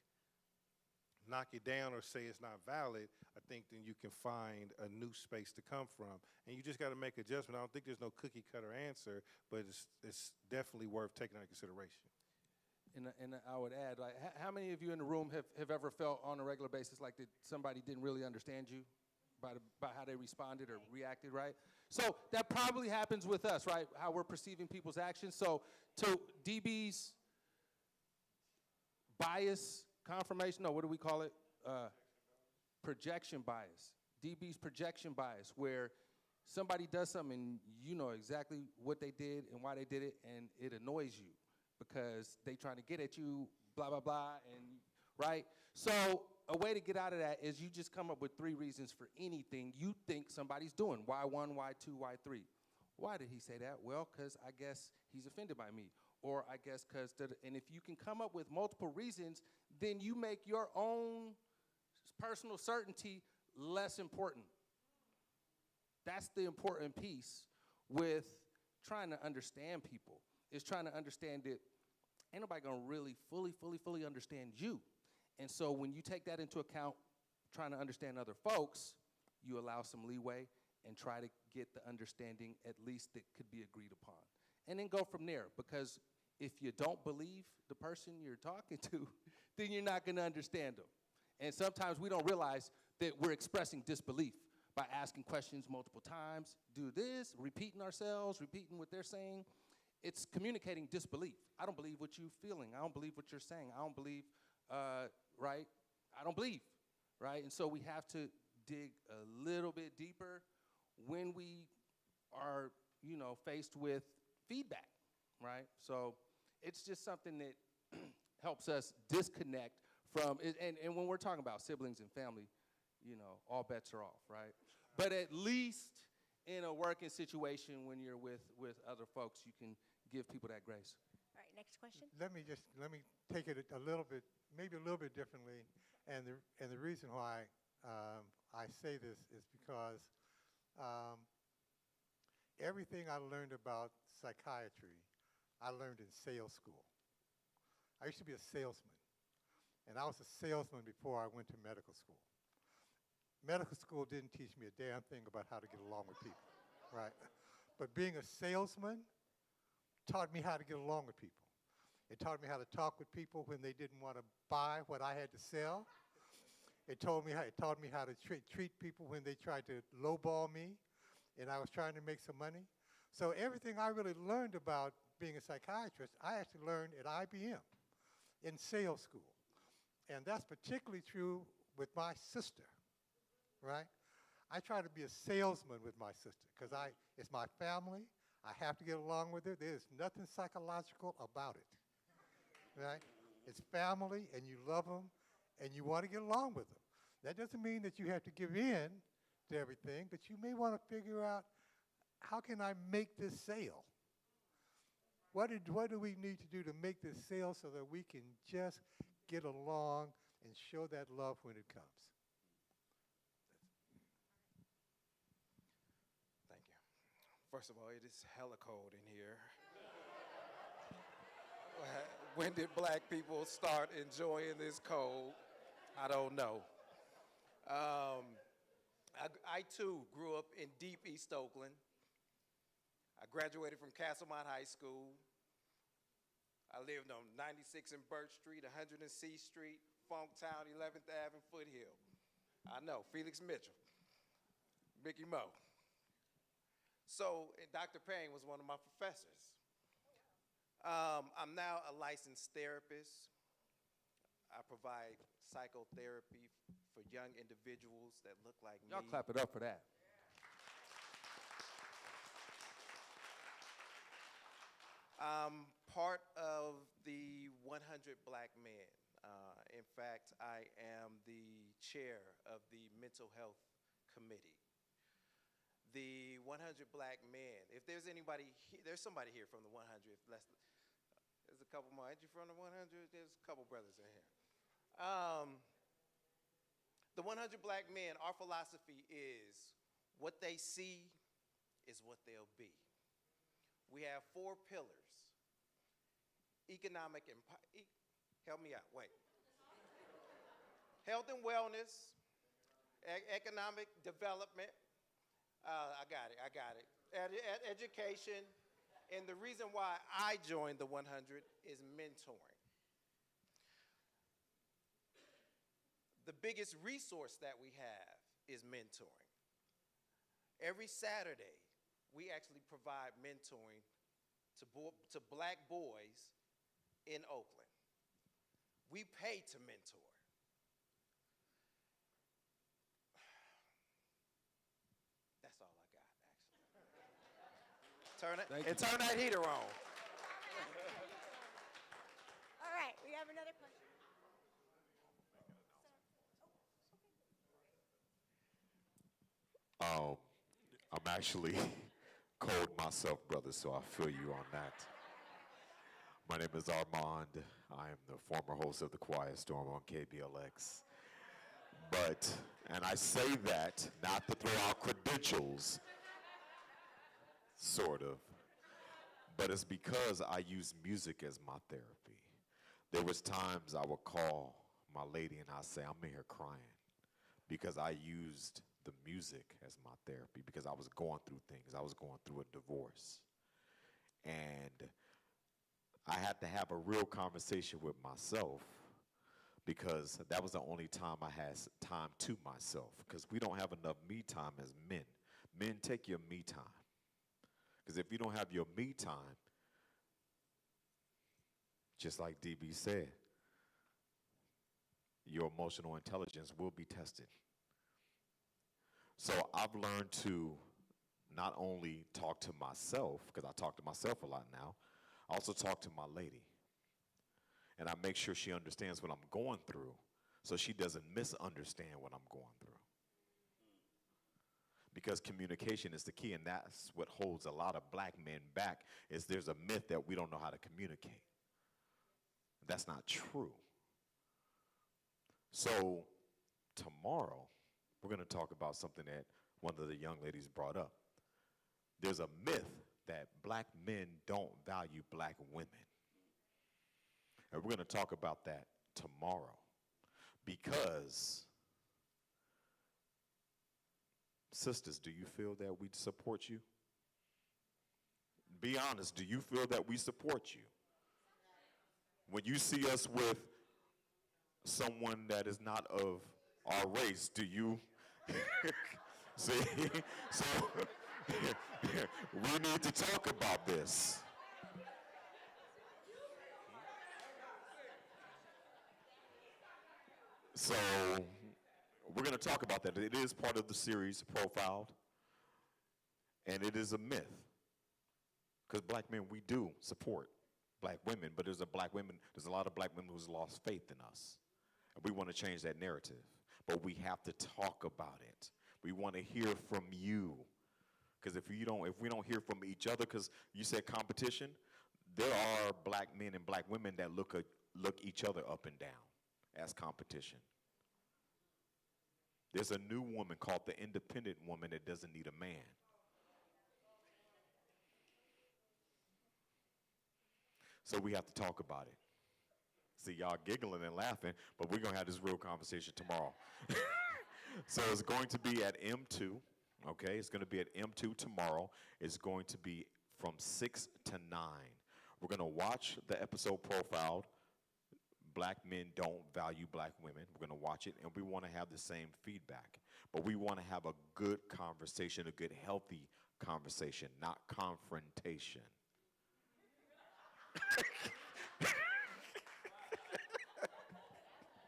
knock it down or say it's not valid, I think then you can find a new space to come from. And you just got to make adjustment. I don't think there's no cookie cutter answer, but it's definitely worth taking into consideration. And I would add, like, how many of you in the room have ever felt on a regular basis like that somebody didn't really understand you by how they responded or reacted, right? So that probably happens with us, right? How we're perceiving people's actions. So to DB's bias confirmation, no, what do we call it? Projection bias. DB's projection bias, where somebody does something and you know exactly what they did and why they did it, and it annoys you because they trying to get at you, blah, blah, blah, and right? So a way to get out of that is you just come up with 3 reasons for anything you think somebody's doing. Why 1, why 2, why 3? Why did he say that? Well, because I guess he's offended by me. Or I guess because, and if you can come up with multiple reasons, then you make your own personal certainty less important. That's the important piece with trying to understand people, is trying to understand that ain't nobody gonna really fully understand you. And so when you take that into account, trying to understand other folks, you allow some leeway and try to get the understanding at least that could be agreed upon. And then go from there, because if you don't believe the person you're talking to, then you're not gonna understand them. And sometimes we don't realize that we're expressing disbelief by asking questions multiple times, do this, repeating ourselves, repeating what they're saying. It's communicating disbelief. I don't believe what you're feeling. I don't believe what you're saying. I don't believe, right? I don't believe, right? And so we have to dig a little bit deeper when we are, faced with feedback, right? So it's just something that helps us disconnect from, and when we're talking about siblings and family, all bets are off, right? But at least in a working situation when you're with other folks, you can give people that grace. All right, next question. Let me take it a little bit, maybe a little bit differently. And the reason why I say this is because everything I learned about psychiatry, I learned in sales school. I used to be a salesman, and I was a salesman before I went to medical school. Medical school didn't teach me a damn thing about how to get along with people, right? But being a salesman taught me how to get along with people. It taught me how to talk with people when they didn't want to buy what I had to sell. It taught me how to treat people when they tried to lowball me and I was trying to make some money. So everything I really learned about being a psychiatrist, I actually learned at IBM in sales school. And that's particularly true with my sister, right? I try to be a salesman with my sister because it's my family. I have to get along with her. There's nothing psychological about it, right? It's family, and you love them, and you want to get along with them. That doesn't mean that you have to give in to everything, but you may want to figure out, how can I make this sale? What do we need to do to make this sale so that we can just get along and show that love when it comes? Thank you. First of all, it is hella cold in here. When did black people start enjoying this cold? I don't know. I too grew up in deep East Oakland. I graduated from Castlemont High School. I lived on 96 and Birch Street, 100 and C Street, Funktown, 11th Ave, and Foothill. I know, Felix Mitchell, Mickey Moe. So, Dr. Payne was one of my professors. I'm now a licensed therapist. I provide psychotherapy for young individuals that look like me. Y'all clap it up for that. I'm part of the 100 Black Men. In fact, I am the chair of the Mental Health Committee. The 100 Black Men, if there's anybody, there's somebody here from the 100. There's a couple more. Aren't you from the 100? There's a couple brothers in here. The 100 Black Men, our philosophy is what they see is what they'll be. We have 4 pillars. Economic help me out, wait. Health and wellness, economic development, I got it. Education, and the reason why I joined the 100 is mentoring. The biggest resource that we have is mentoring. Every Saturday, we actually provide mentoring to black boys in Oakland. We pay to mentor. That's all I got, actually. Turn that heater on. All right, we have another question. I'm actually cold myself, brother, so I feel you on that. My name is Armand. I am the former host of the Quiet Storm on KBLX. But, and I say that not to throw out credentials, sort of, but it's because I use music as my therapy. There was times I would call my lady and I'd say, I'm in here crying, because I used the music as my therapy, because I was going through things. I was going through a divorce. And I had to have a real conversation with myself, because that was the only time I had time to myself, because we don't have enough me time as men. Men, take your me time. Because if you don't have your me time, just like DB said, your emotional intelligence will be tested. So I've learned to not only talk to myself, because I talk to myself a lot now, I also talk to my lady. And I make sure she understands what I'm going through, so she doesn't misunderstand what I'm going through. Because communication is the key, and that's what holds a lot of black men back, is there's a myth that we don't know how to communicate. That's not true. So tomorrow, we're going to talk about something that one of the young ladies brought up. There's a myth that black men don't value black women. And we're going to talk about that tomorrow, because, sisters, do you feel that we support you? Be honest, do you feel that we support you? When you see us with someone that is not of our race, do you see? So we need to talk about this. So we're going to talk about that. It is part of the series, Profiled, and it is a myth. Because black men, we do support black women, but there's a lot of black women who's lost faith in us. And we want to change that narrative. But we have to talk about it. We want to hear from you. Because if we don't hear from each other, because you said competition, there are black men and black women that look each other up and down as competition. There's a new woman called the independent woman that doesn't need a man. So we have to talk about it. See, y'all giggling and laughing, but we're going to have this real conversation tomorrow. So it's going to be at M2, okay? It's going to be at M2 tomorrow. It's going to be from 6 to 9. We're going to watch the episode Profiled. Black men don't value black women. We're going to watch it, and we want to have the same feedback. But we want to have a good conversation, a good, healthy conversation, not confrontation.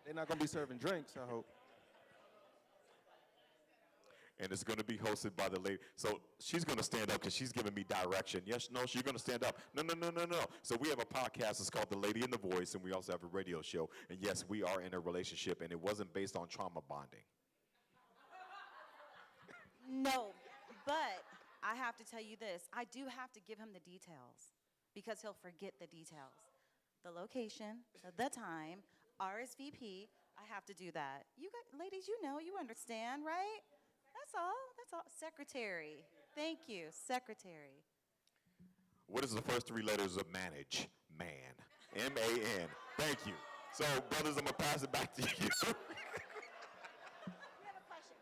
They're not going to be serving drinks, I hope. And it's going to be hosted by the lady. So she's going to stand up because she's giving me direction. Yes, no, she's going to stand up. No. So we have a podcast. It's called The Lady and the Voice, and we also have a radio show. And yes, we are in a relationship, and it wasn't based on trauma bonding. No, but I have to tell you this. I do have to give him the details, because he'll forget the details. The location, the time, RSVP, I have to do that. You ladies, you understand, right? That's all. Secretary. Thank you, secretary. What is the first 3 letters of manage? Man. M-A-N. Thank you. So, brothers, I'm going to pass it back to you. We have a question.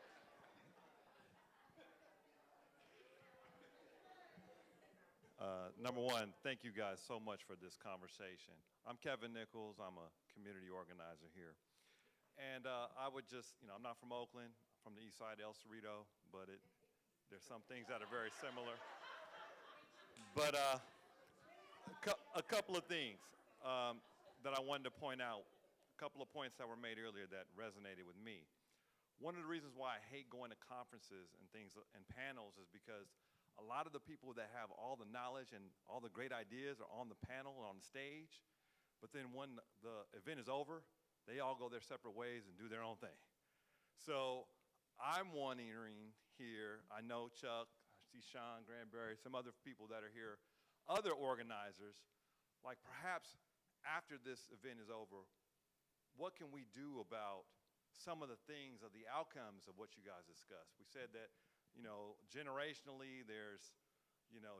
Number one, thank you guys so much for this conversation. I'm Kevin Nichols. I'm a community organizer here. And I would just, I'm not from Oakland, from the east side, El Cerrito, but there's some things that are very similar. But a couple of things that I wanted to point out, a couple of points that were made earlier that resonated with me. One of the reasons why I hate going to conferences and things and panels is because a lot of the people that have all the knowledge and all the great ideas are on the panel and on the stage, but then when the event is over, they all go their separate ways and do their own thing. So I'm wondering here, I know Chuck, I see Sean Granberry, some other people that are here, other organizers, like perhaps after this event is over, what can we do about some of the things of the outcomes of what you guys discussed. We said that, generationally there's,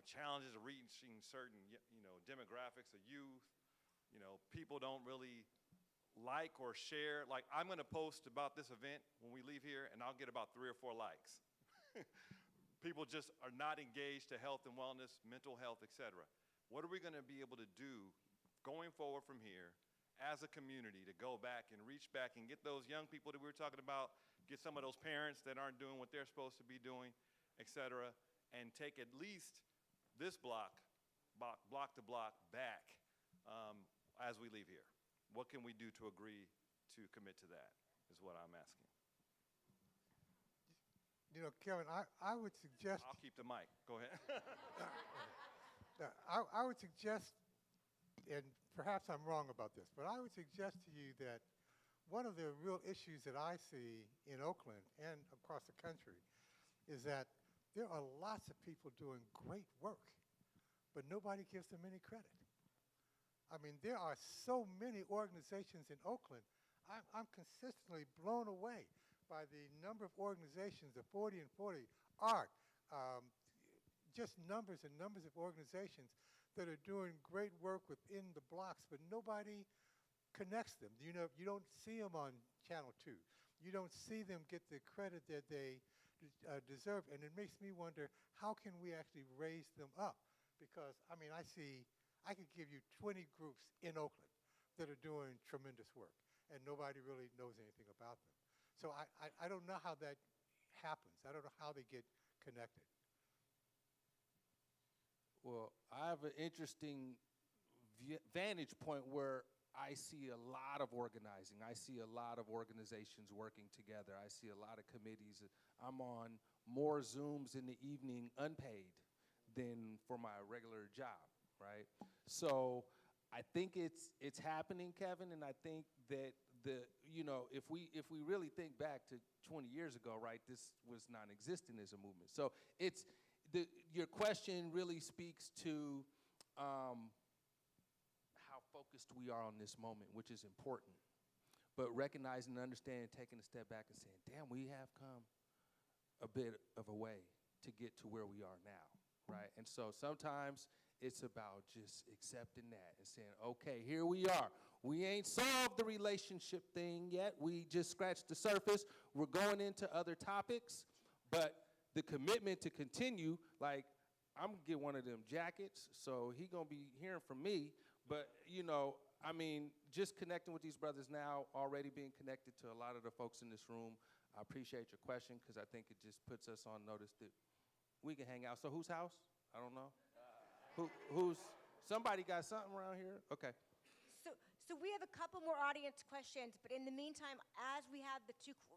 challenges of reaching certain, demographics of youth. People don't really like or share. Like, I'm going to post about this event when we leave here, and I'll get about 3 or 4 likes. People just are not engaged to health and wellness, mental health, etc. What are we going to be able to do going forward from here as a community to go back and reach back and get those young people that we were talking about, get some of those parents that aren't doing what they're supposed to be doing, etc., and take at least this block to block back as we leave here? What can we do to agree to commit to that is what I'm asking. Kevin, I would suggest. I'll keep the mic. Go ahead. I would suggest, and perhaps I'm wrong about this, but I would suggest to you that one of the real issues that I see in Oakland and across the country is that there are lots of people doing great work, but nobody gives them any credit. I mean, there are so many organizations in Oakland. I'm consistently blown away by the number of organizations, the 40 and 40, ARC, just numbers and numbers of organizations that are doing great work within the blocks, but nobody connects them. You don't see them on Channel 2. You don't see them get the credit that they deserve, and it makes me wonder, how can we actually raise them up? Because, I mean, I could give you 20 groups in Oakland that are doing tremendous work, and nobody really knows anything about them. So I don't know how that happens. I don't know how they get connected. Well, I have an interesting vantage point where I see a lot of organizing. I see a lot of organizations working together. I see a lot of committees. I'm on more Zooms in the evening unpaid than for my regular job, right? So I think it's happening, Kevin, and I think that if we really think back to 20 years ago, right, this was non-existent as a movement. So your question really speaks to how focused we are on this moment, which is important. But recognizing and understanding, taking a step back and saying, damn, we have come a bit of a way to get to where we are now, right? And so sometimes it's about just accepting that and saying, okay, here we are. We ain't solved the relationship thing yet. We just scratched the surface. We're going into other topics, but the commitment to continue, like, I'm gonna get one of them jackets, so he gonna be hearing from me. But I mean, just connecting with these brothers now, already being connected to a lot of the folks in this room. I appreciate your question because I think it just puts us on notice that we can hang out. So whose house? I don't know. Who's somebody got something around here? Okay. So we have a couple more audience questions, but in the meantime, as we have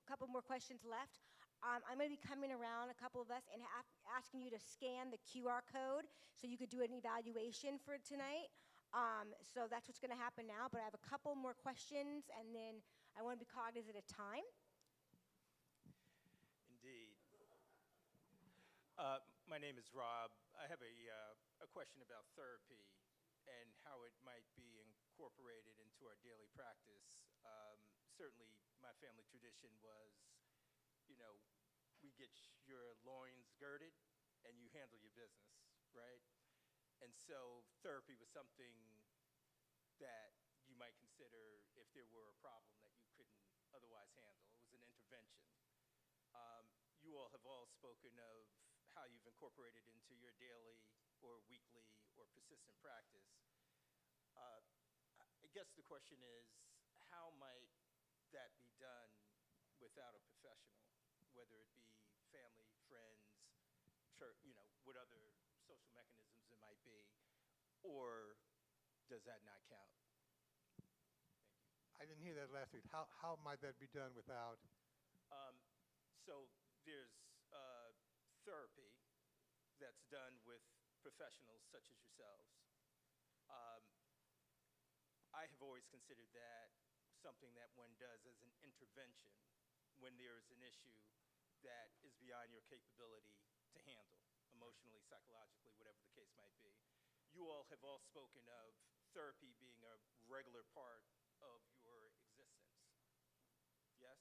couple more questions left, I'm going to be coming around, a couple of us, and asking you to scan the QR code so you could do an evaluation for tonight. So that's what's going to happen now, but I have a couple more questions, and then I want to be cognizant of time. Indeed. My name is Rob. I have a question about therapy and how it might be incorporated into our daily practice. Certainly, my family tradition was, we get your loins girded and you handle your business, right? And so therapy was something that you might consider if there were a problem that you couldn't otherwise handle. It was an intervention. You all have all spoken of how you've incorporated into your daily or weekly or persistent practice. I guess the question is, how might that be done without a professional, whether it be family, friends, church, what other social mechanisms it might be, or does that not count? Thank you. I didn't hear that last week. How might that be done without? So there's therapy that's done with professionals such as yourselves. I have always considered that something that one does as an intervention when there is an issue that is beyond your capability to handle, emotionally, psychologically, whatever the case might be. You all have all spoken of therapy being a regular part of your existence. Yes?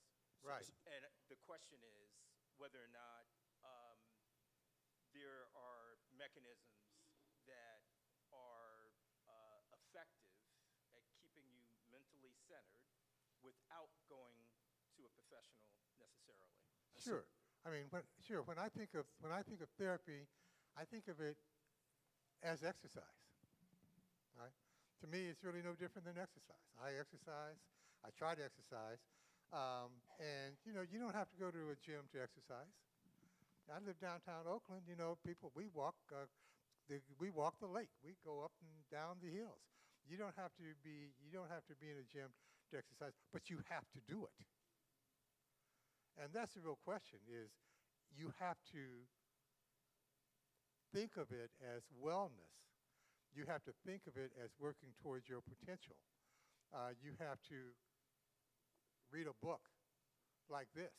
Right. And the question is whether or not there are mechanisms that are effective at keeping you mentally centered without going to a professional necessarily. Sure. I mean, when I think of therapy, I think of it as exercise. Right? To me, it's really no different than exercise. I exercise. I try to exercise, and you know, you don't have to go to a gym to exercise. I live downtown Oakland. You know, we walk the lake. We go up and down the hills. You don't have to be in a gym to exercise, but you have to do it. And that's the real question: is you have to think of it as wellness. You have to think of it as working towards your potential. You have to read a book like this.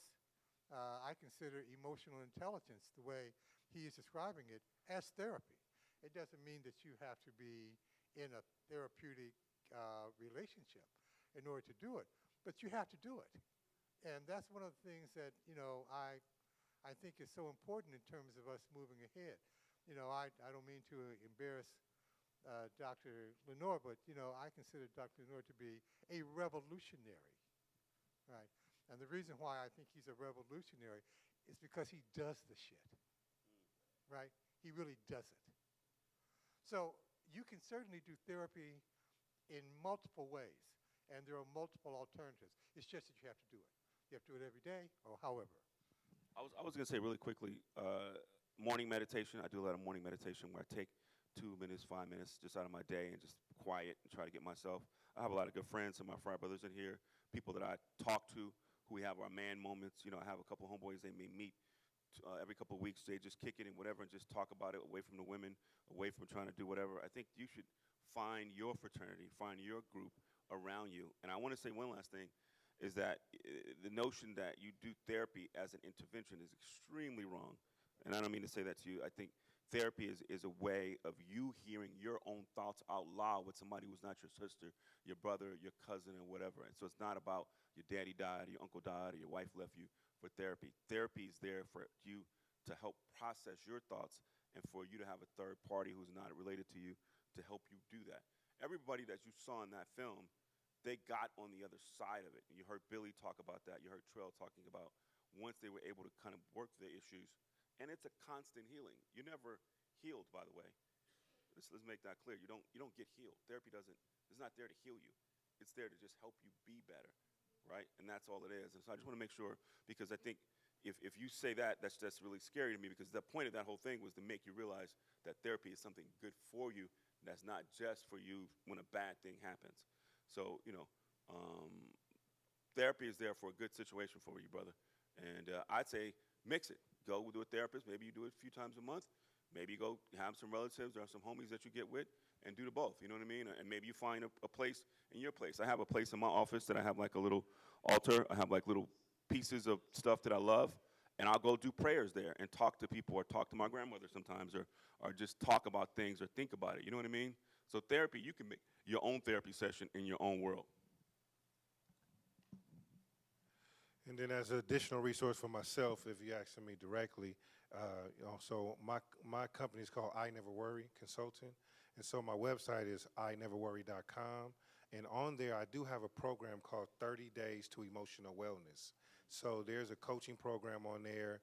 I consider emotional intelligence, the way he is describing it, as therapy. It doesn't mean that you have to be in a therapeutic relationship in order to do it, but you have to do it. And that's one of the things that, you know, I think is so important in terms of us moving ahead. You know, I don't mean to embarrass Dr. Lenore, but, you know, I consider Dr. Lenore to be a revolutionary, right? And the reason why I think he's a revolutionary is because he does the shit, right? He really does it. So you can certainly do therapy in multiple ways, and there are multiple alternatives. It's just that you have to do it. You have to do it every day or however. I was going to say really quickly, morning meditation. I do a lot of morning meditation where I take 2 minutes, 5 minutes just out of my day and just quiet and try to get myself. I have a lot of good friends, some of my frat brothers in here, people that I talk to who we have our man moments. You know, I have a couple of homeboys they may meet every couple of weeks. They just kick it and whatever and just talk about it away from the women, away from trying to do whatever. I think you should find your fraternity, find your group around you. And I want to say one last thing is that the notion that you do therapy as an intervention is extremely wrong. And I don't mean to say that to you. I think therapy is a way of you hearing your own thoughts out loud with somebody who's not your sister, your brother, your cousin, or whatever. And so it's not about your daddy died, or your uncle died, or your wife left you for therapy. Therapy is there for you to help process your thoughts and for you to have a third party who's not related to you to help you do that. Everybody that you saw in that film, they got on the other side of it. And you heard Billy talk about that. You heard Trell talking about once they were able to kind of work their issues. And it's a constant healing. You're never healed, by the way. Let's make that clear. You don't get healed. Therapy is not there to heal you. It's there to just help you be better, right? And that's all it is. And so I just want to make sure, because I think if you say that, that's really scary to me, because the point of that whole thing was to make you realize that therapy is something good for you. That's not just for you when a bad thing happens. So, you know, therapy is there for a good situation for you, brother. And I'd say mix it. Go with a therapist. Maybe you do it a few times a month. Maybe you go have some relatives or some homies that you get with and do the both. You know what I mean? And maybe you find a place in your place. I have a place in my office that I have like a little altar. I have like little pieces of stuff that I love. And I'll go do prayers there and talk to people or talk to my grandmother sometimes or just talk about things or think about it. You know what I mean? So therapy, you can make your own therapy session in your own world. And then as an additional resource for myself, if you're asking me directly, so my company is called I Never Worry Consulting. And so my website is ineverworry.com. And on there, I do have a program called 30 Days to Emotional Wellness. So there's a coaching program on there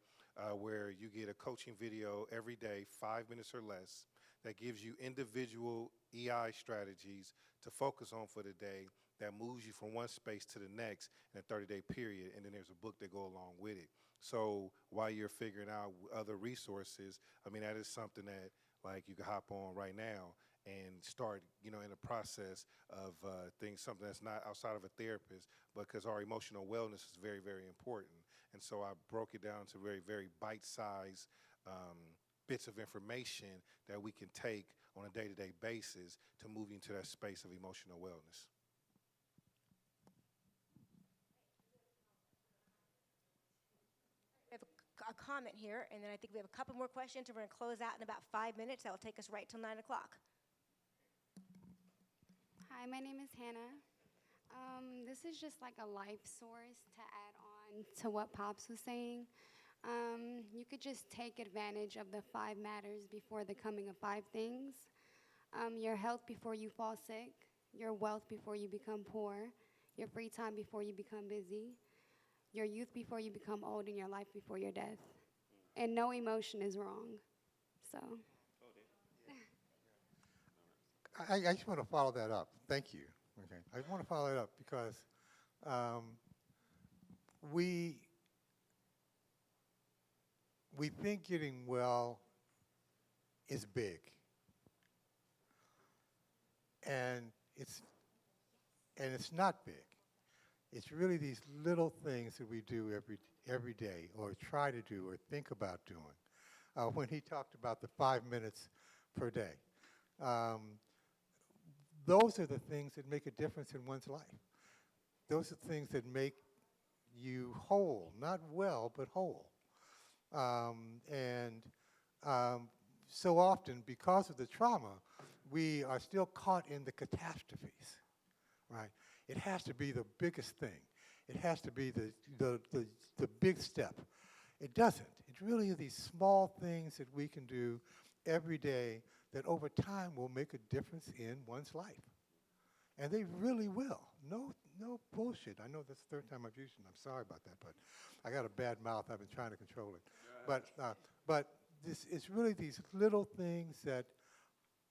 where you get a coaching video every day, 5 minutes or less, that gives you individual EI strategies to focus on for the day that moves you from one space to the next in a 30-day period, and then there's a book that go along with it. So while you're figuring out other resources, I mean, that is something that, like, you can hop on right now and start, you know, in the process of something that's not outside of a therapist, because our emotional wellness is very, very important. And so I broke it down to very, very bite-sized bits of information that we can take on a day-to-day basis to move into that space of emotional wellness. We have a comment here, and then I think we have a couple more questions, and we're going to close out in about 5 minutes. That will take us right till 9 o'clock. Hi, my name is Hannah. This is just like a life source to add on on to what Pops was saying. You could just take advantage of the 5 matters before the coming of 5 things. Your health before you fall sick, your wealth before you become poor, your free time before you become busy, your youth before you become old, and your life before your death. And no emotion is wrong. So. I just want to follow that up. Thank you. Okay. I want to follow it up because we think getting well is big, and it's not big. It's really these little things that we do every day, or try to do, or think about doing. When he talked about the 5 minutes per day, those are the things that make a difference in one's life. Those are things that make you whole, not well, but whole. So often, because of the trauma, we are still caught in the catastrophes, right? It has to be the biggest thing. It has to be the big step. It doesn't. It really is these small things that we can do every day that over time will make a difference in one's life. And they really will. No bullshit. I know that's the 3rd time I've used it. I'm sorry about that, but I got a bad mouth. I've been trying to control it. But it's really these little things that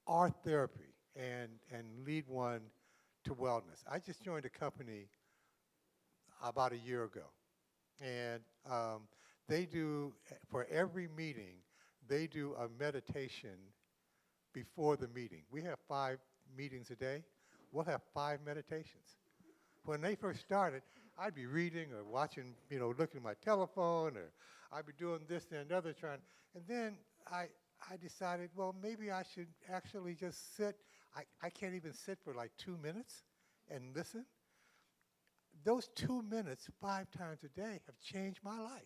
are therapy and lead one to wellness. I just joined a company about a year ago, and they do, for every meeting, they do a meditation before the meeting. We have 5 meetings a day. We'll have 5 meditations. When they first started, I'd be reading or watching, looking at my telephone, or I'd be doing this and another and then I decided, well, maybe I should actually just sit. I can't even sit for like 2 minutes and listen. Those 2 minutes, 5 times a day, have changed my life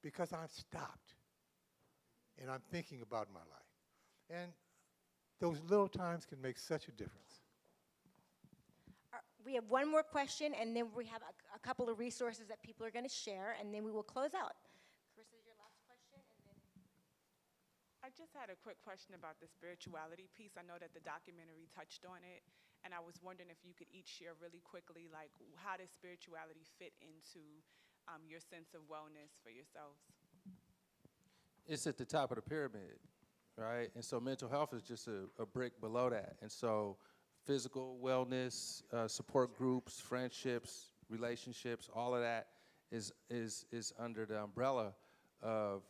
because I've stopped and I'm thinking about my life. And those little times can make such a difference. We have one more question, and then we have a couple of resources that people are going to share, and then we will close out. Carissa, your last question, and then. I just had a quick question about the spirituality piece. I know that the documentary touched on it, and I was wondering if you could each share really quickly, like, how does spirituality fit into your sense of wellness for yourselves? It's at the top of the pyramid, right? And so mental health is just a brick below that. And so physical wellness, support groups, friendships, relationships, all of that is under the umbrella of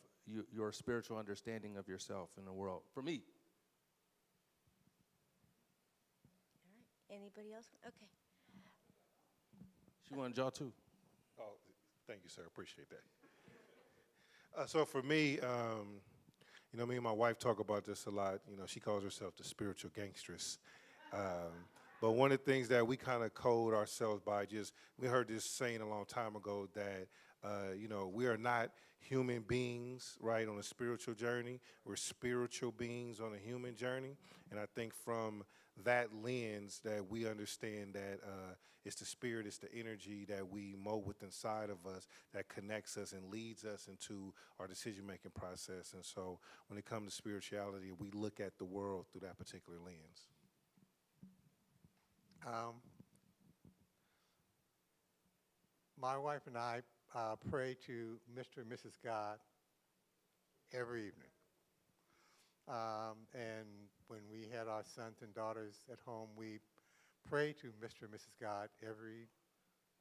your spiritual understanding of yourself in the world, for me. All right. Anybody else? Okay. She wanted y'all too. Oh, thank you, sir. Appreciate that. So for me, me and my wife talk about this a lot. She calls herself the spiritual gangstress. But one of the things that we kind of code ourselves by, we heard this saying a long time ago that, we are not human beings, right, on a spiritual journey. We're spiritual beings on a human journey. And I think from that lens that we understand that it's the spirit, it's the energy that we mold with inside of us that connects us and leads us into our decision-making process. And so when it comes to spirituality, we look at the world through that particular lens. My wife and I pray to Mr. and Mrs. God every evening. And when we had our sons and daughters at home, we pray to Mr. and Mrs. God every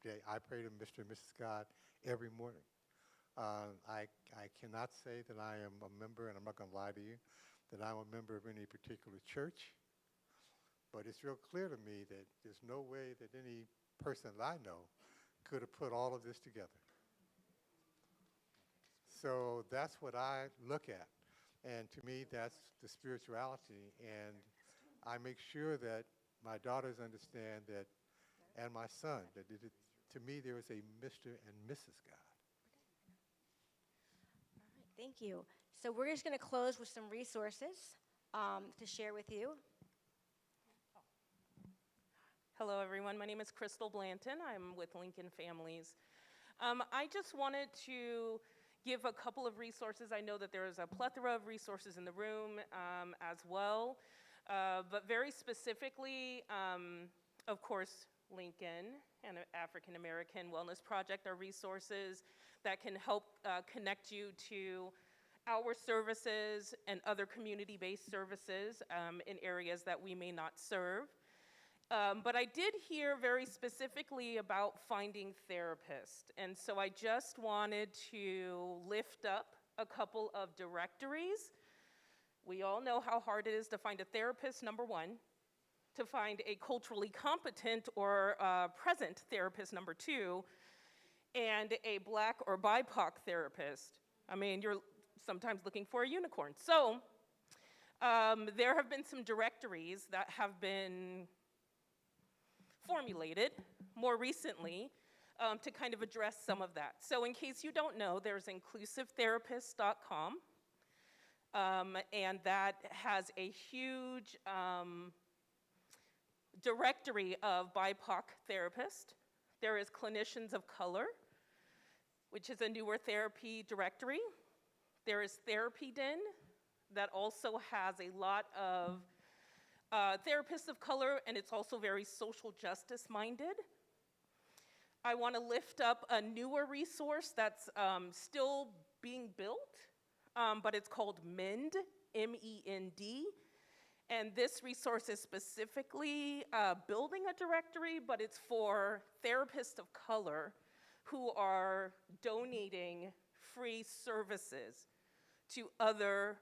day. I pray to Mr. and Mrs. God every morning. I cannot say that I am a member, and I'm not going to lie to you, that I'm a member of any particular church. But it's real clear to me that there's no way that any person that I know could have put all of this together. So that's what I look at. And to me, that's the spirituality. And I make sure that my daughters understand that, and my son, that to me there is a Mr. and Mrs. God. All right, thank you. So we're just going to close with some resources to share with you. Hello, everyone. My name is Crystal Blanton. I'm with Lincoln Families. I just wanted to give a couple of resources. I know that there is a plethora of resources in the room as well, but very specifically, of course, Lincoln and African American Wellness Project are resources that can help connect you to our services and other community-based services in areas that we may not serve. But I did hear very specifically about finding therapists, and so I just wanted to lift up a couple of directories. We all know how hard it is to find a therapist, number one, to find a culturally competent or present therapist, number two, and a Black or BIPOC therapist. I mean, you're sometimes looking for a unicorn. So there have been some directories that have been formulated more recently to kind of address some of that. So in case you don't know, there's inclusivetherapists.com, and that has a huge directory of BIPOC therapists. There is Clinicians of Color, which is a newer therapy directory. There is TherapyDen, that also has a lot of therapists of color, and it's also very social justice minded. I want to lift up a newer resource that's still being built, but it's called MEND, M-E-N-D. And this resource is specifically building a directory, but it's for therapists of color who are donating free services to other,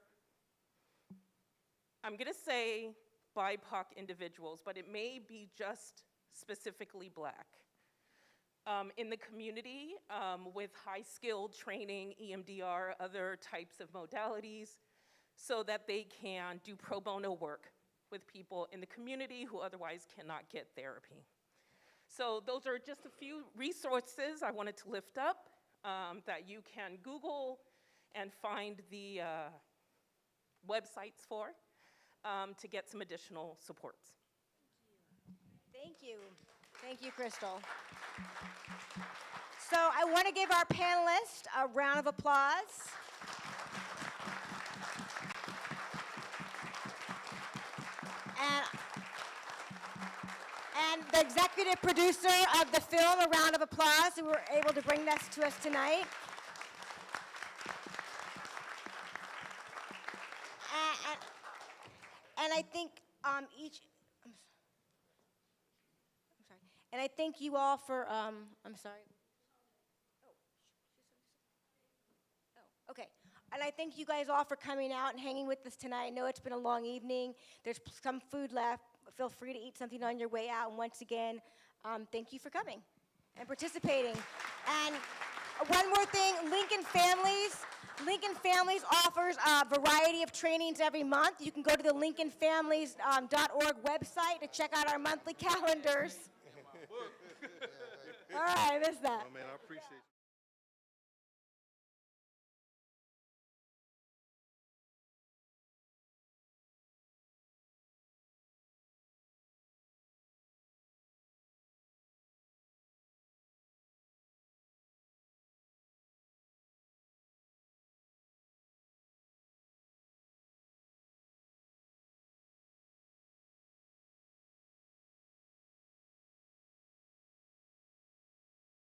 I'm going to say BIPOC individuals, but it may be just specifically Black. In the community, with high-skilled training, EMDR, other types of modalities, so that they can do pro bono work with people in the community who otherwise cannot get therapy. So those are just a few resources I wanted to lift up that you can Google and find the websites for to get some additional supports. Thank you. Thank you, Crystal. So I want to give our panelists a round of applause. And the executive producer of the film, a round of applause, who were able to bring this to us tonight. And I think I'm sorry. And I thank you all for, I'm sorry. Okay. And I thank you guys all for coming out and hanging with us tonight. I know it's been a long evening. There's some food left. Feel free to eat something on your way out. And once again, thank you for coming and participating. And one more thing, Lincoln Families offers a variety of trainings every month. You can go to the lincolnfamilies.org website to check out our monthly calendars. All right, I missed that. Oh, man, I appreciate you.